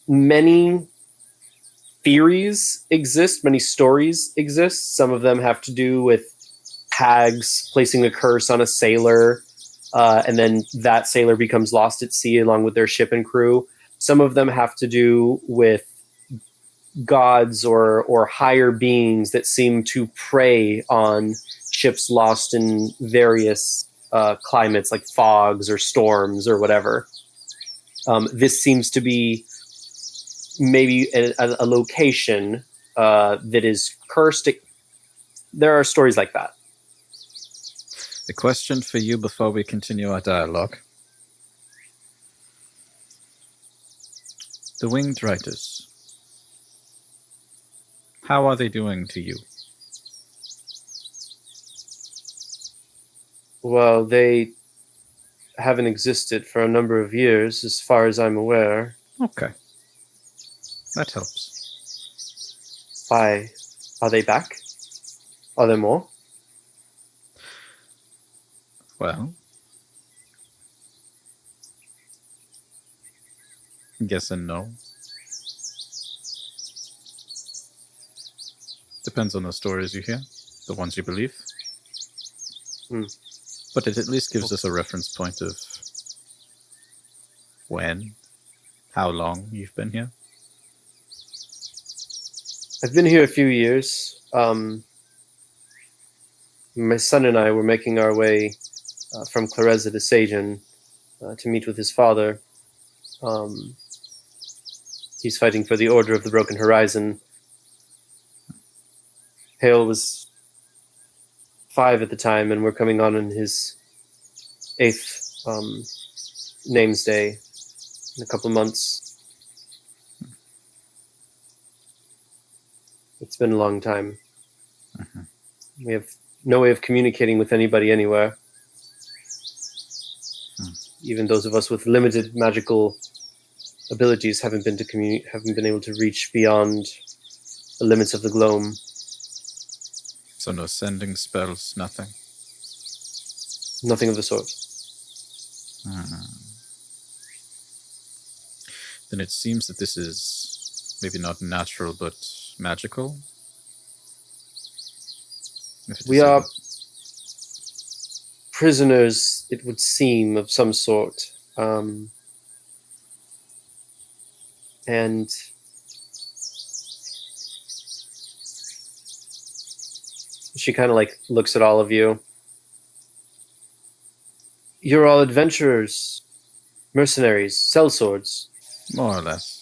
Many theories exist, many stories exist. Some of them have to do with hags placing a curse on a sailor, and then that sailor becomes lost at sea along with their ship and crew. Some of them have to do with gods or higher beings that seem to prey on ships lost in various climates like fogs or storms or whatever. This seems to be maybe a location that is cursed. There are stories like that. The question for you before we continue our dialogue. The winged riders. How are they doing to you? Well, they haven't existed for a number of years, as far as I'm aware. Okay. That helps. Why? Are they back? Are there more? Well, yes and no. Depends on the stories you hear, the ones you believe. But it at least gives us a reference point of when, how long you've been here. I've been here a few years. My son and I were making our way from Clareza to Sagen to meet with his father. He's fighting for the Order of the Broken Horizon. Hale was 5 at the time, and we're coming on in his 8th name's day in a couple months. It's been a long time. We have no way of communicating with anybody anywhere. Even those of us with limited magical abilities haven't been able to reach beyond the limits of the gloam. So no sending spells, nothing. Nothing of the sort. Then it seems that this is maybe not natural, but magical. We are prisoners, it would seem, of some sort. And she kind of like looks at all of you. You're all adventurers, mercenaries, sellswords. More or less.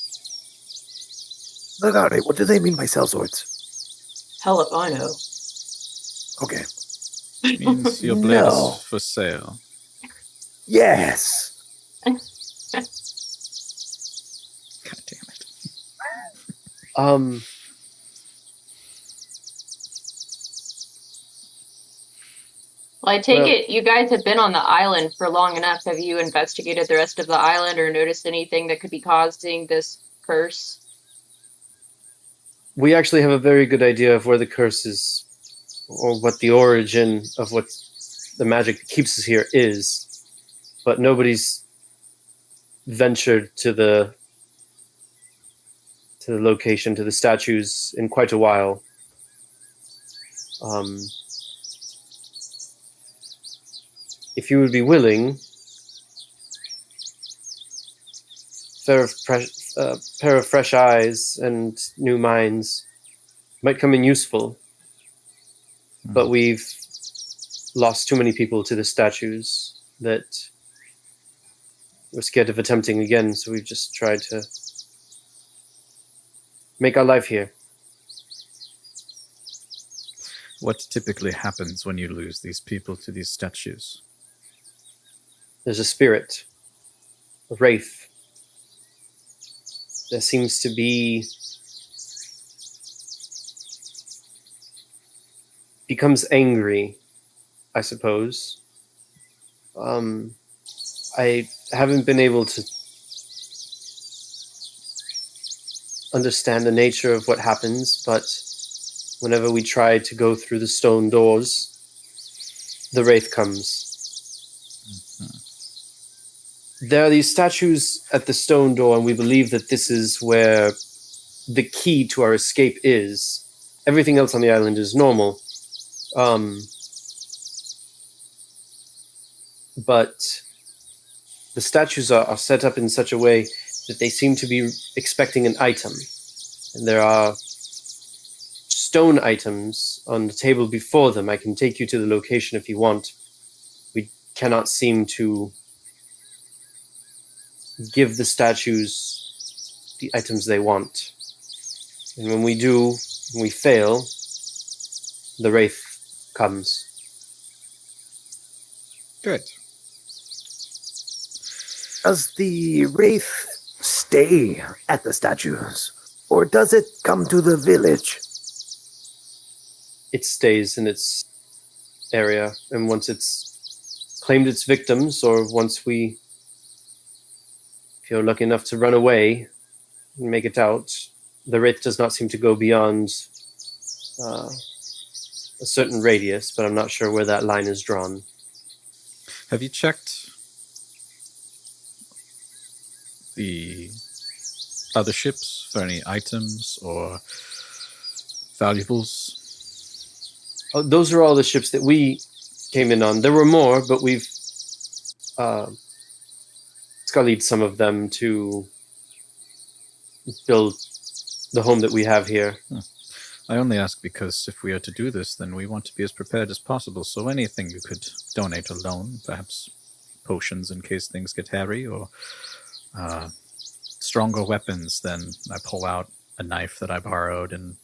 Vagari, what do they mean by sellswords? Hell if I know. Okay. Means your blade No. is for sale. Yes. God damn it. Well, I take Well- it you guys have been on the island for long enough. Have you investigated the rest of the island or noticed anything that could be causing this curse? We actually have a very good idea of where the curse is, or what the origin of what the magic that keeps us here is, but nobody's ventured to the location, to the statues, in quite a while. If you would be willing, pair of fresh eyes and new minds might come in useful. But we've lost too many people to the statues that we're scared of attempting again, so we've just tried to make our life here. What typically happens when you lose these people to these statues? There's a spirit, a wraith. There seems to be... becomes angry, I suppose. I haven't been able to understand the nature of what happens, but whenever we try to go through the stone doors, the wraith comes. There are these statues at the stone door, and we believe that this is where the key to our escape is. Everything else on the island is normal. But the statues are set up in such a way that they seem to be expecting an item. And there are stone items on the table before them. I can take you to the location if you want. We cannot seem to give the statues the items they want. And when we do, when we fail, the wraith comes. Good. Does the wraith stay at the statues? Or does it come to the village? It stays in its area, and once it's claimed its victims, or once we feel lucky enough to run away and make it out, the wraith does not seem to go beyond a certain radius, but I'm not sure where that line is drawn. Have you checked the other ships for any items or valuables? Oh, those are all the ships that we came in on. There were more, but we've scullied some of them to build the home that we have here. I only ask because if we are to do this, then we want to be as prepared as possible. So anything you could donate or loan, perhaps potions in case things get hairy, or stronger weapons. Then I pull out a knife that I borrowed and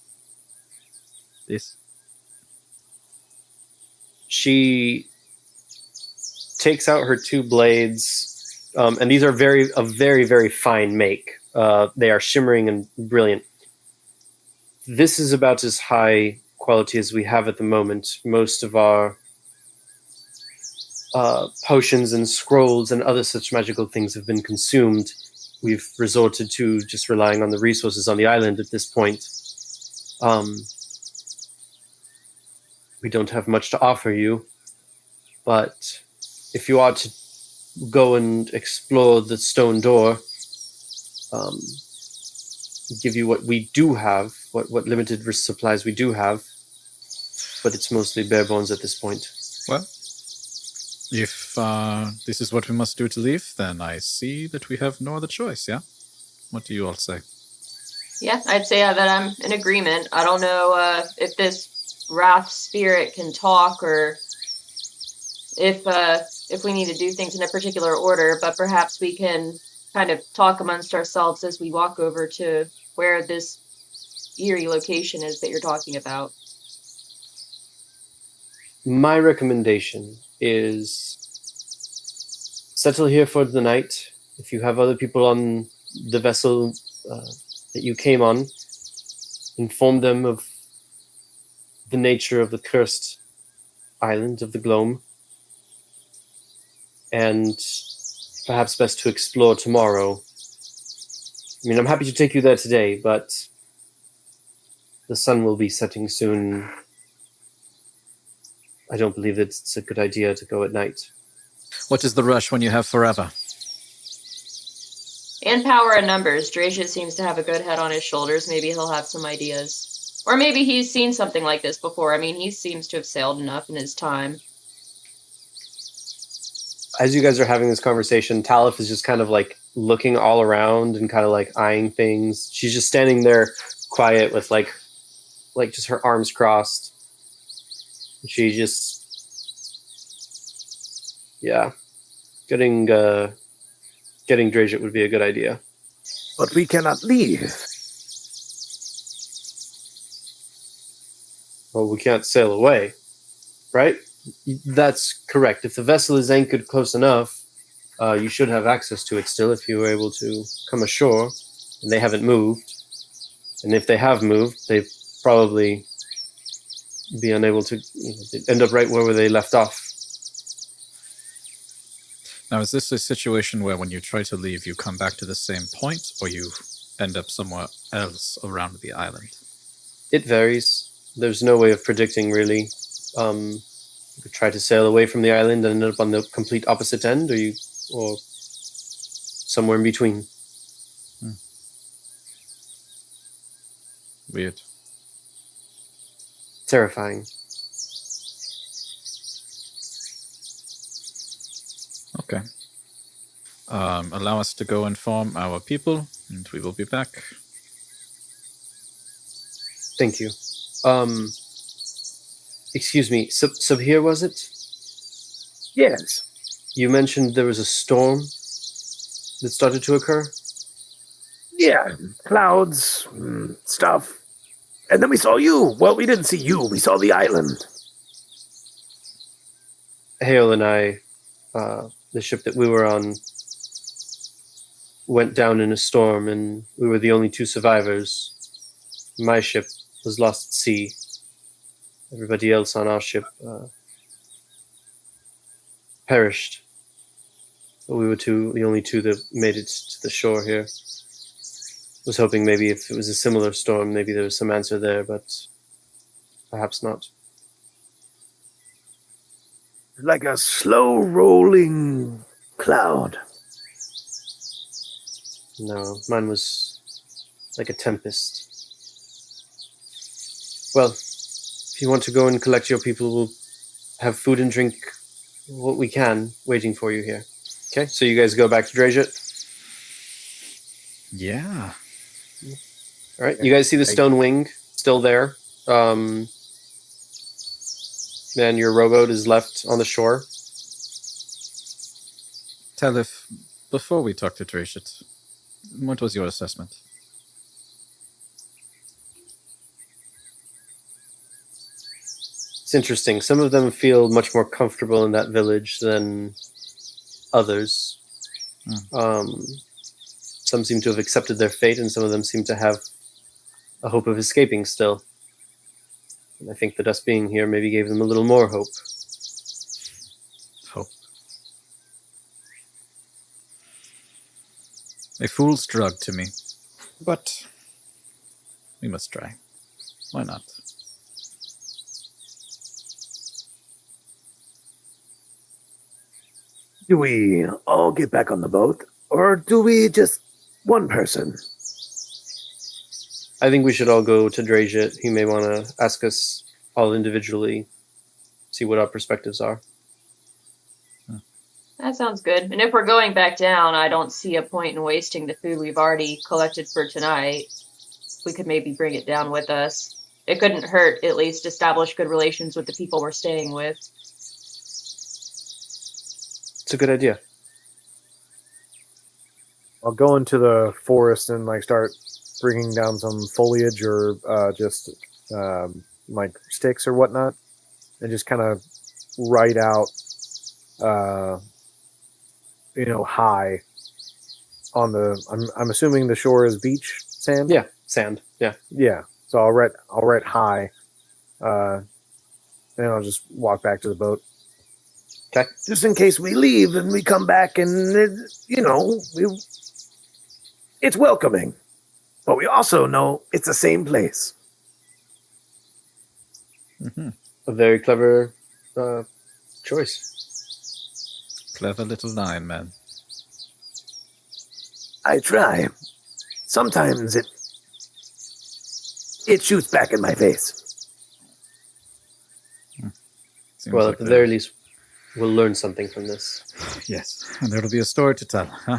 this. She takes out her two blades, and these are a very, very fine make. They are shimmering and brilliant. This is about as high quality as we have at the moment. Most of our potions and scrolls and other such magical things have been consumed. We've resorted to just relying on the resources on the island at this point. We don't have much to offer you, but if you are to go and explore the stone door, give you what we do have, what limited supplies we do have, but it's mostly bare bones at this point. Well, if this is what we must do to leave, then I see that we have no other choice, yeah? What do you all say? Yeah, I'd say that I'm in agreement. I don't know if this wrath spirit can talk or if we need to do things in a particular order, but perhaps we can kind of talk amongst ourselves as we walk over to where this eerie location is that you're talking about. My recommendation is settle here for the night. If you have other people on the vessel that you came on, inform them of the nature of the cursed island of the Gloam, and perhaps best to explore tomorrow. I mean, I'm happy to take you there today, but the sun will be setting soon. I don't believe that it's a good idea to go at night. What is the rush when you have forever? And power and numbers. Dracia seems to have a good head on his shoulders. Maybe he'll have some ideas. Or maybe he's seen something like this before. I mean, he seems to have sailed enough in his time. As you guys are having this conversation, Talif is just kind of like looking all around and kind of like eyeing things. She's just standing there quiet with like just her arms crossed. She just, yeah, getting Dracia would be a good idea. But we cannot leave. Well, we can't sail away, right? That's correct. If the vessel is anchored close enough, you should have access to it still if you were able to come ashore, and they haven't moved. And if they have moved, they probably be unable to end up right where they left off. Now, is this a situation where when you try to leave, you come back to the same point, or you end up somewhere else around the island? It varies. There's no way of predicting, really. You could try to sail away from the island and end up on the complete opposite end, or somewhere in between. Weird. Terrifying. Okay. Allow us to go inform our people, and we will be back. Thank you. Excuse me, Sabhir, was it? Yes. You mentioned there was a storm that started to occur? Yeah, clouds, stuff. And then we saw you. Well, we didn't see you. We saw the island. Hale and I, the ship that we were on, went down in a storm, and we were the only two survivors. My ship was lost at sea. Everybody else on our ship perished. But we were the only two that made it to the shore here. Was hoping maybe if it was a similar storm, maybe there was some answer there, but perhaps not. like a slow rolling cloud. No, mine was like a tempest. Well, if you want to go and collect your people, we'll have food and drink what we can waiting for you here. Okay, so you guys go back to Drajit. Yeah. All right, you guys see the Stonewing still there. And your rowboat is left on the shore. Talif, before we talk to Drashit, what was your assessment? It's interesting. Some of them feel much more comfortable in that village than others. Some seem to have accepted their fate, and some of them seem to have a hope of escaping still. And I think that us being here maybe gave them a little more hope. Hope. A fool's drug to me. But we must try. Why not? Do we all get back on the boat? Or do we just one person? I think we should all go to Drajit. He may want to ask us all individually, see what our perspectives are. That sounds good. And if we're going back down, I don't see a point in wasting the food we've already collected for tonight. We could maybe bring it down with us. It couldn't hurt, at least establish good relations with the people we're staying with. It's a good idea. I'll go into the forest and like start bringing down some foliage or just like sticks or whatnot, and just kind of write out, high on the. I'm assuming the shore is beach sand. Yeah, sand. Yeah. Yeah. So I'll write high, and I'll just walk back to the boat. Okay. Just in case we leave and we come back and, it's welcoming. But we also know it's the same place. Mm-hmm. A very clever choice. Clever little line, man. I try. Sometimes it shoots back in my face. Seems Well, like at the very least, we'll learn something from this. Yes, and there'll be a story to tell, huh?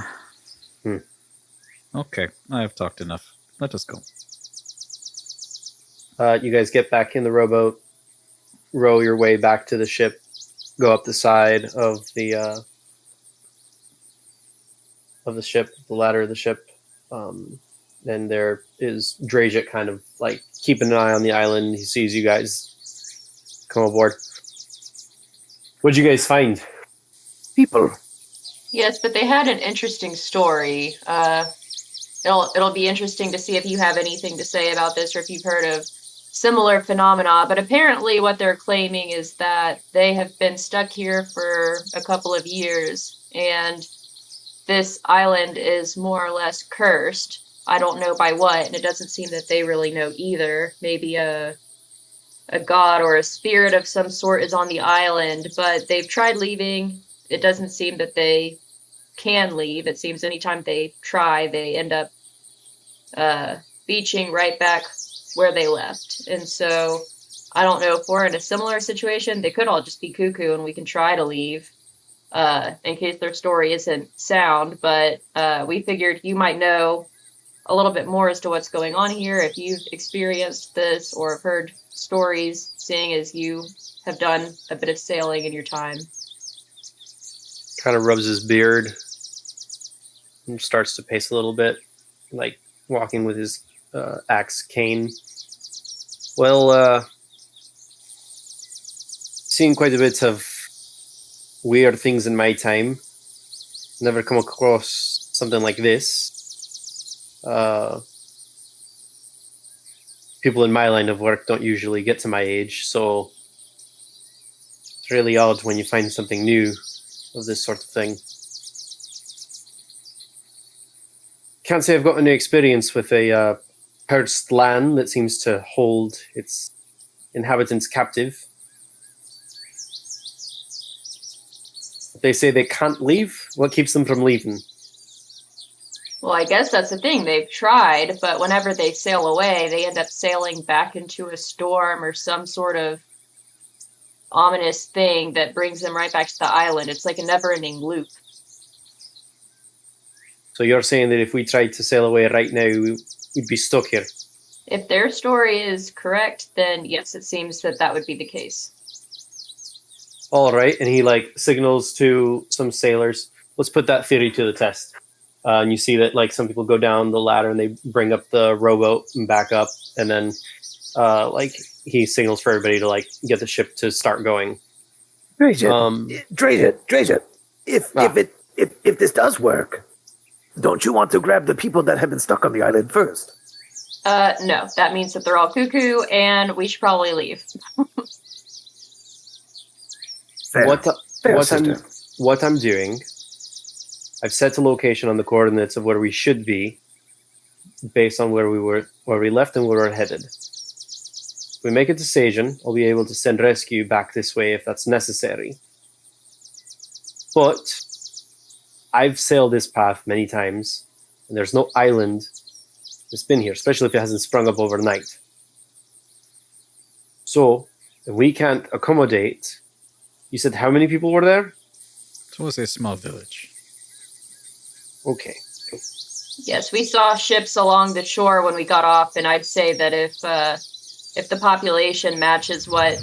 Okay, I have talked enough. Let us go. You guys get back in the rowboat, row your way back to the ship, go up the side of the ship, the ladder of the ship. And there is Drajit kind of like keeping an eye on the island. He sees you guys come aboard. What'd you guys find? People. Yes, but they had an interesting story. It'll be interesting to see if you have anything to say about this or if you've heard of similar phenomena. But apparently what they're claiming is that they have been stuck here for a couple of years and this island is more or less cursed. I don't know by what, and it doesn't seem that they really know either. Maybe a god or a spirit of some sort is on the island, but they've tried leaving. It doesn't seem that they can leave. It seems anytime they try, they end up beaching right back where they left. And so I don't know if we're in a similar situation. They could all just be cuckoo and we can try to leave in case their story isn't sound. But we figured you might know a little bit more as to what's going on here if you've experienced this or have heard stories, seeing as you have done a bit of sailing in your time. Kind of rubs his beard and starts to pace a little bit, like walking with his axe cane. Well, seen quite a bit of weird things in my time. Never come across something like this. People in my line of work don't usually get to my age, so it's really odd when you find something new of this sort of thing. Can't say I've got any experience with a cursed land that seems to hold its inhabitants captive. They say they can't leave. What keeps them from leaving? Well, I guess that's the thing. They've tried, but whenever they sail away, they end up sailing back into a storm or some sort of ominous thing that brings them right back to the island. It's like a never-ending loop. So you're saying that if we tried to sail away right now, we'd be stuck here? If their story is correct, then yes, it seems that that would be the case. All right. And he signals to some sailors. Let's put that theory to the test. And you see that some people go down the ladder and they bring up the rowboat and back up, and then he signals for everybody to get the ship to start going. Draget, if this does work, don't you want to grab the people that have been stuck on the island first? No, that means that they're all cuckoo, and we should probably leave. Fair. What I'm doing, I've set a location on the coordinates of where we should be, based on where we left and where we're headed. If we make a decision, I'll be able to send rescue back this way if that's necessary. But I've sailed this path many times, and there's no island that's been here, especially if it hasn't sprung up overnight. So, if we can't accommodate... You said how many people were there? It was a small village. Okay. Yes, we saw ships along the shore when we got off, and I'd say that if the population matches what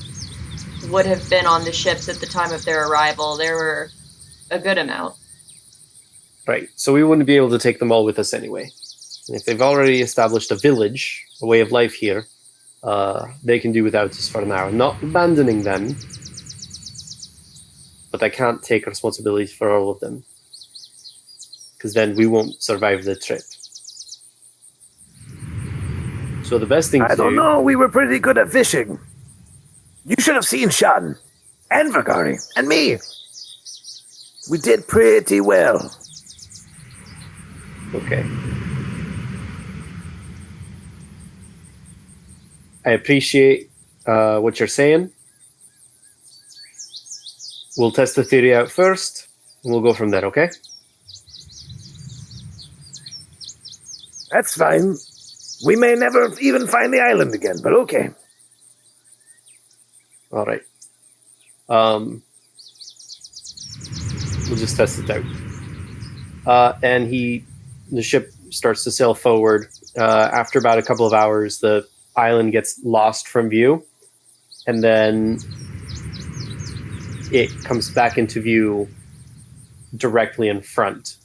would have been on the ships at the time of their arrival, there were a good amount. Right. So we wouldn't be able to take them all with us anyway. And if they've already established a village, a way of life here, they can do without us for now. I'm not abandoning them, but I can't take responsibility for all of them, because then we won't survive the trip. So the best thing to do... I don't know, we were pretty good at fishing. You should have seen Shun, and Vagari, and me. We did pretty well. Okay. I appreciate what you're saying. We'll test the theory out first, and we'll go from there, okay? That's fine. We may never even find the island again, but okay. All right. We'll just test it out. And the ship starts to sail forward. After about a couple of hours, the island gets lost from view, and then it comes back into view directly in front.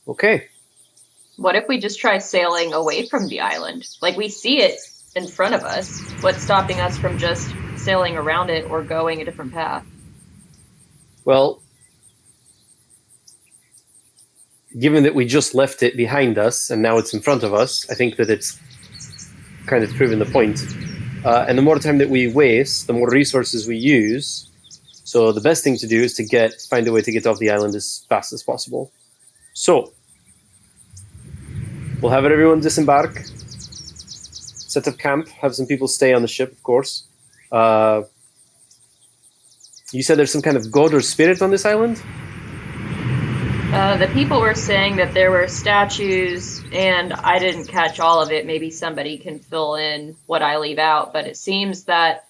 Okay. What if we just try sailing away from the island? We see it in front of us. What's stopping us from just sailing around it or going a different path? Well, given that we just left it behind us and now it's in front of us, I think that it's kind of proven the point. And the more time that we waste, the more resources we use. So the best thing to do is to find a way to get off the island as fast as possible. So, we'll have everyone disembark, set up camp, have some people stay on the ship, of course. You said there's some kind of god or spirit on this island? The people were saying that there were statues, and I didn't catch all of it. Maybe somebody can fill in what I leave out, but it seems that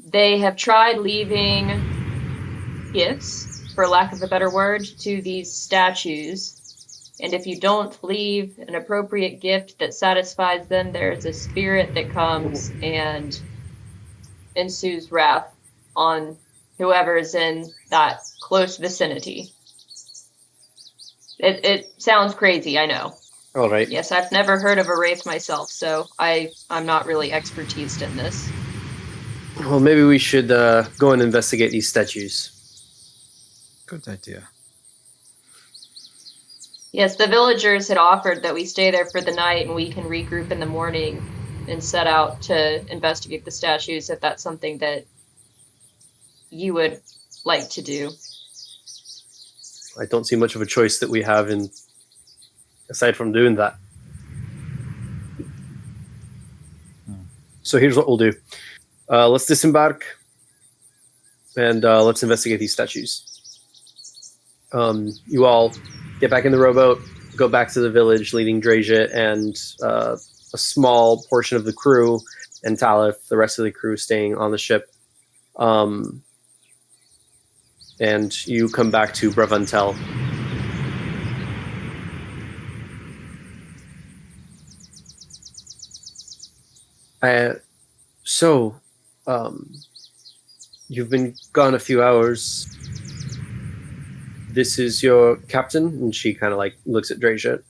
they have tried leaving gifts, for lack of a better word, to these statues. And if you don't leave an appropriate gift that satisfies them, there's a spirit that comes and ensues wrath on whoever's in that close vicinity. It sounds crazy, I know. All right. Yes, I've never heard of a wraith myself, so I'm not really expertised in this. Well, maybe we should go and investigate these statues. Good idea. Yes, the villagers had offered that we stay there for the night and we can regroup in the morning and set out to investigate the statues if that's something that you would like to do. I don't see much of a choice that we have aside from doing that. So here's what we'll do. Let's disembark, and let's investigate these statues. You all get back in the rowboat, go back to the village, leading Draja and a small portion of the crew, and Talith, the rest of the crew, staying on the ship. And you come back to Bravantel. So, you've been gone a few hours. This is your captain, and she kind of like looks at Draja.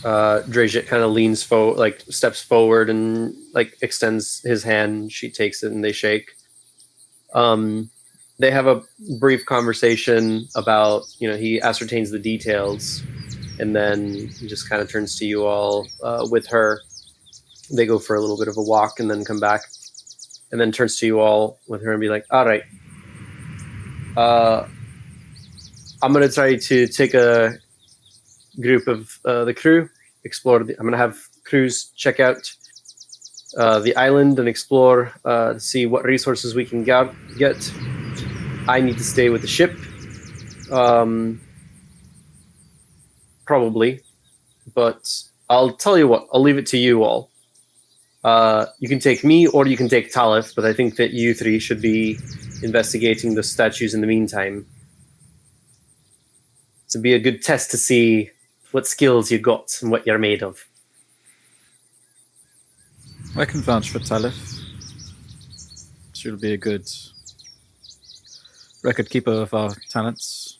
Draja kind of leans forward, like steps forward, and like extends his hand. She takes it, and they shake. They have a brief conversation about, he ascertains the details, and then he just kind of turns to you all with her. They go for a little bit of a walk and then come back, and then turns to you all with her and be like, all right, I'm going to try to take a group of the crew, explore. I'm going to have crews check out the island and explore, see what resources we can get. I need to stay with the ship. Probably. But I'll tell you what, I'll leave it to you all. You can take me or you can take Talith, but I think that you three should be investigating the statues in the meantime. To be a good test to see what skills you got and what you're made of. I can vouch for Talith. She'll be a good record keeper of our talents.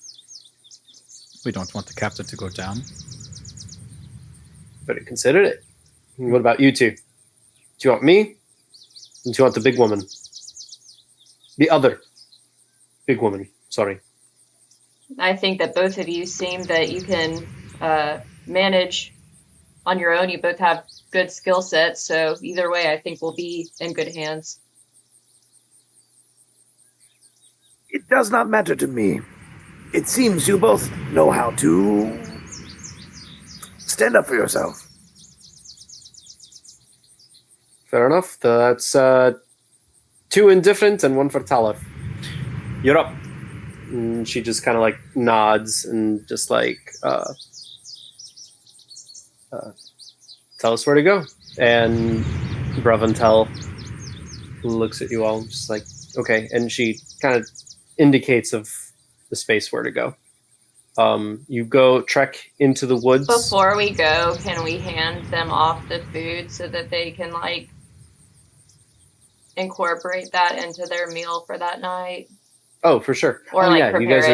We don't want the captain to go down. Better consider it. What about you two? Do you want me? Or do you want the big woman? The other big woman, sorry. I think that both of you seem that you can manage on your own. You both have good skill sets, so either way, I think we'll be in good hands. It does not matter to me. It seems you both know how to stand up for yourself. Fair enough. That's 2 indifferent and 1 for Talith. You're up. And she just kind of like nods and just like tell us where to go. And Bravantel looks at you all just like, okay. And she kind of indicates of the space where to go. You go trek into the woods. Before we go, can we hand them off the food so that they can like incorporate that into their meal for that night? Oh, for sure. Or yeah, you guys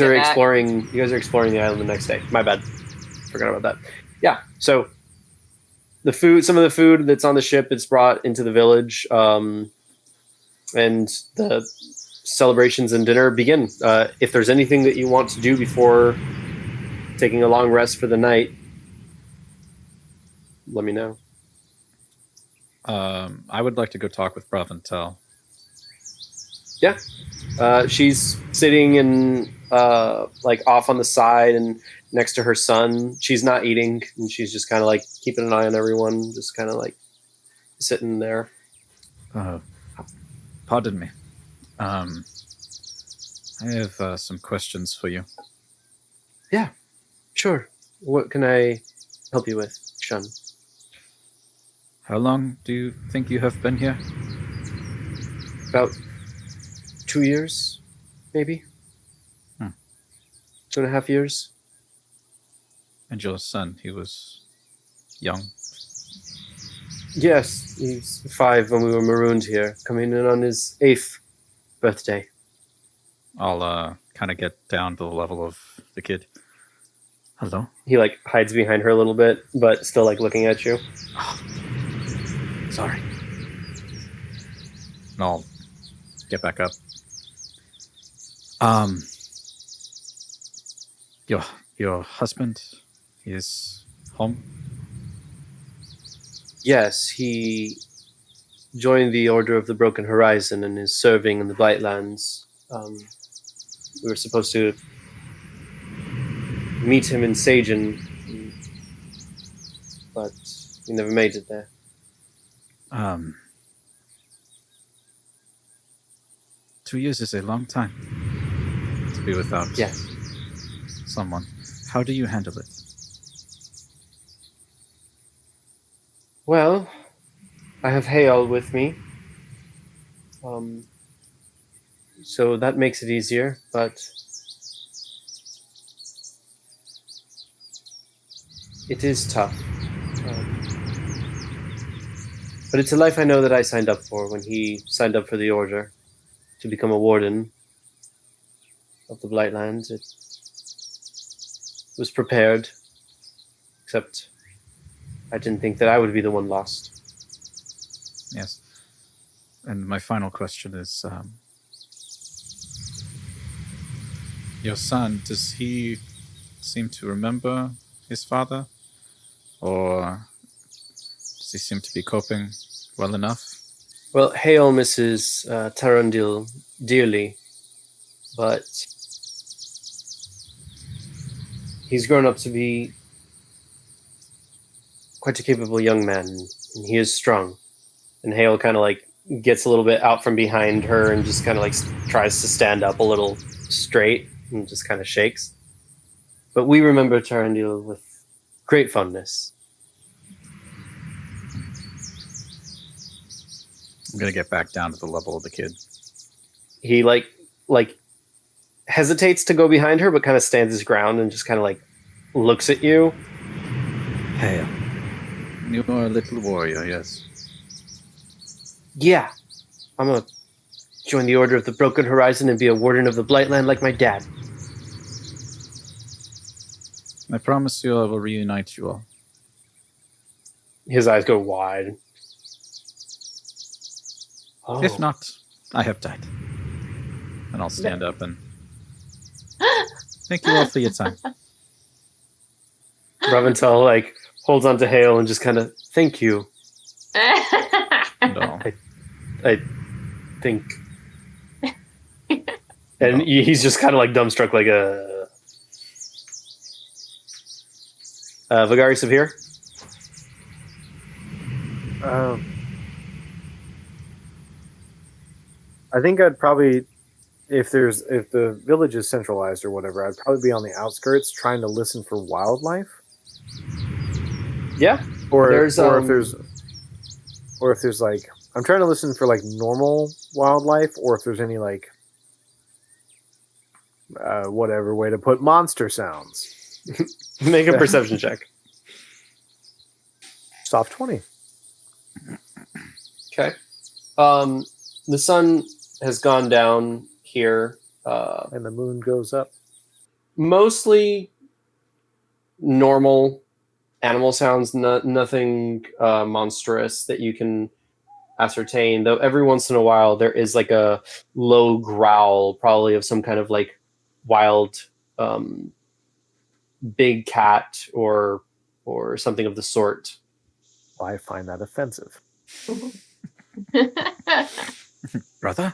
are exploring. Back. You guys are exploring the island the next day. My bad. Forgot about that. Yeah. So the food, some of the food that's on the ship, it's brought into the village, and the celebrations and dinner begin. If there's anything that you want to do before taking a long rest for the night, let me know. I would like to go talk with Bravantel. Yeah. She's sitting in like off on the side and next to her son. She's not eating, and she's just kind of like keeping an eye on everyone, just kind of like sitting there. Pardon me. I have some questions for you. Yeah, sure. What can I help you with, Shun? How long do you think you have been here? About 2 years, maybe. 2.5 years. And your son, he was young? Yes, he's 5 when we were marooned here, coming in on his 8th birthday. I'll kind of get down to the level of the kid. Hello? He like hides behind her a little bit, but still like looking at you. Oh, sorry. And I'll get back up. Your husband is home? Yes, he joined the Order of the Broken Horizon and is serving in the Blightlands. We were supposed to meet him in Sagen, but we never made it there. 2 years is a long time to be without someone. How do you handle it? Well, I have Hayal with me. So that makes it easier, but it is tough. But it's a life I know that I signed up for when he signed up for the order to become a warden of the Blightlands. It was prepared, except I didn't think that I would be the one lost. Yes. And my final question is, your son, does he seem to remember his father? Or does he seem to be coping well enough? Well, Hayal misses Tarundil dearly, but he's grown up to be quite a capable young man, and he is strong. And Hale kind of like gets a little bit out from behind her and just kind of like tries to stand up a little straight and just kind of shakes. But we remember Tarundil with great fondness. I'm going to get back down to the level of the kid. He like hesitates to go behind her, but kind of stands his ground and just kind of like looks at you. Hey, you are a little warrior, yes. Yeah, I'm gonna join the Order of the Broken Horizon and be a warden of the Blightland like my dad. I promise you I will reunite you all. His eyes go wide. Oh. If not, I have died. And I'll stand up and thank you all for your time. Raventel like holds onto Hale and just kind of thank you. No. I think, and he's just kind of like dumbstruck, like a Vagari Sabhir. I think I'd probably, if the village is centralized or whatever, I'd probably be on the outskirts trying to listen for wildlife. Yeah, or there's if there's like, I'm trying to listen for like normal wildlife, or if there's any like whatever way to put monster sounds. Make a perception check. Soft 20. Okay. The sun has gone down here. And the moon goes up. Mostly normal animal sounds, nothing monstrous that you can ascertain, though every once in a while there is like a low growl, probably of some kind of like wild big cat or something of the sort. I find that offensive. Brother?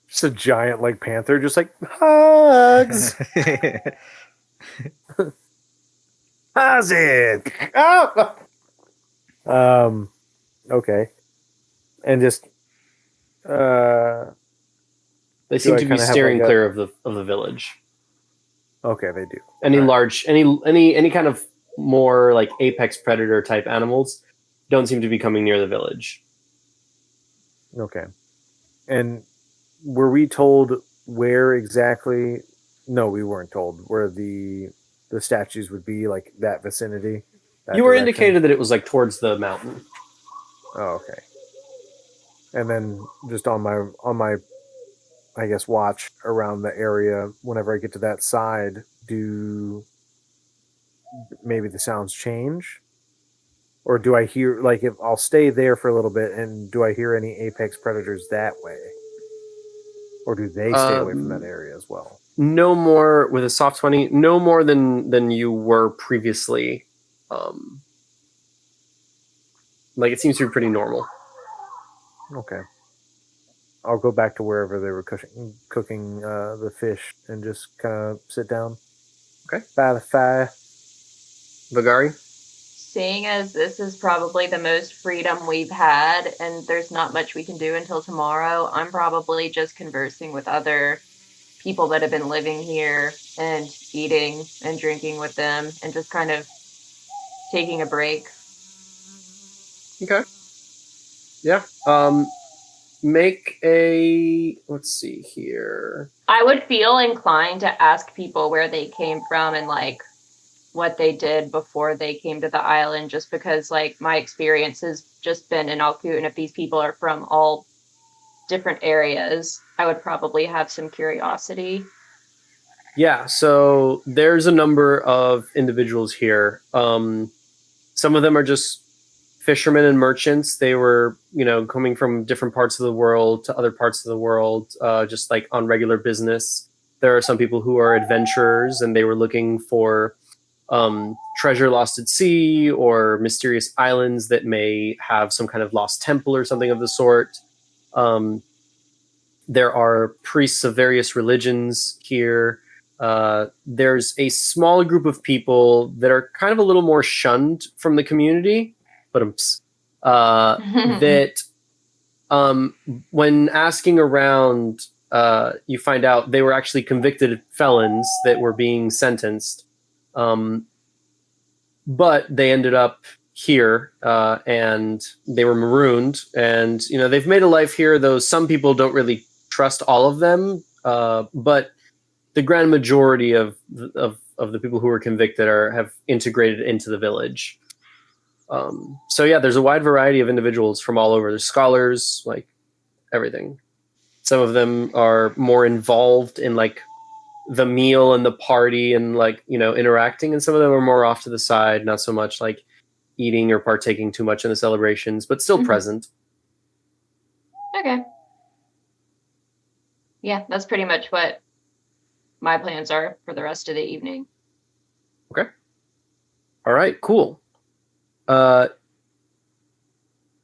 Just a giant like panther, just like hugs. How's it? Oh! Okay. And just They seem I to be kinda have steering like clear of the village. okay, they do. Any All right. large, any kind of more like apex predator type animals don't seem to be coming near the village. Okay. And were we told where exactly? No, we weren't told where the statues would be, like that vicinity. That You were direction? indicated that it was like towards the mountain. Oh, okay. And then just on my I guess watch around the area whenever I get to that side, do maybe the sounds change? Or do I hear, like, if I'll stay there for a little bit, and do I hear any apex predators that way? Or do they stay away from that area as well? No more with a soft 20, no more than you were previously. Like it seems to be pretty normal. Okay. I'll go back to wherever they were cooking the fish and just kind of sit down. Okay. By the fire. Vagari? seeing as this is probably the most freedom we've had and there's not much we can do until tomorrow, I'm probably just conversing with other people that have been living here and eating and drinking with them and just kind of taking a break. Okay. Yeah. Make a, let's see here. I would feel inclined to ask people where they came from and like what they did before they came to the island, just because like my experience has just been in Alkut, and if these people are from all different areas, I would probably have some curiosity. Yeah, so there's a number of individuals here. Some of them are just fishermen and merchants. They were, coming from different parts of the world to other parts of the world, just like on regular business. There are some people who are adventurers, and they were looking for treasure lost at sea or mysterious islands that may have some kind of lost temple or something of the sort. There are priests of various religions here. There's a small group of people that are kind of a little more shunned from the community, but that when asking around, you find out they were actually convicted felons that were being sentenced. But they ended up here, and they were marooned, and they've made a life here, though some people don't really trust all of them, but the grand majority of the people who were convicted have integrated into the village. So yeah, there's a wide variety of individuals from all over. There's scholars, like everything. Some of them are more involved in like the meal and the party and like interacting, and some of them are more off to the side, not so much like eating or partaking too much in the celebrations, but still present. Okay. Yeah, that's pretty much what my plans are for the rest of the evening. Okay. All right, cool.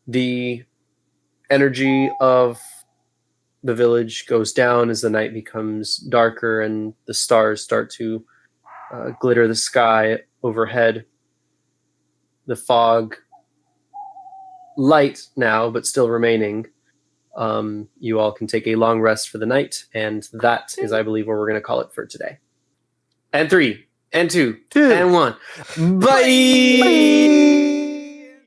The energy of the village goes down as the night becomes darker and the stars start to glitter the sky overhead. The fog, light now, but still remaining. You all can take a long rest for the night, and that is, I believe, what we're going to call it for today. And 3, and 2, and 1. Bye!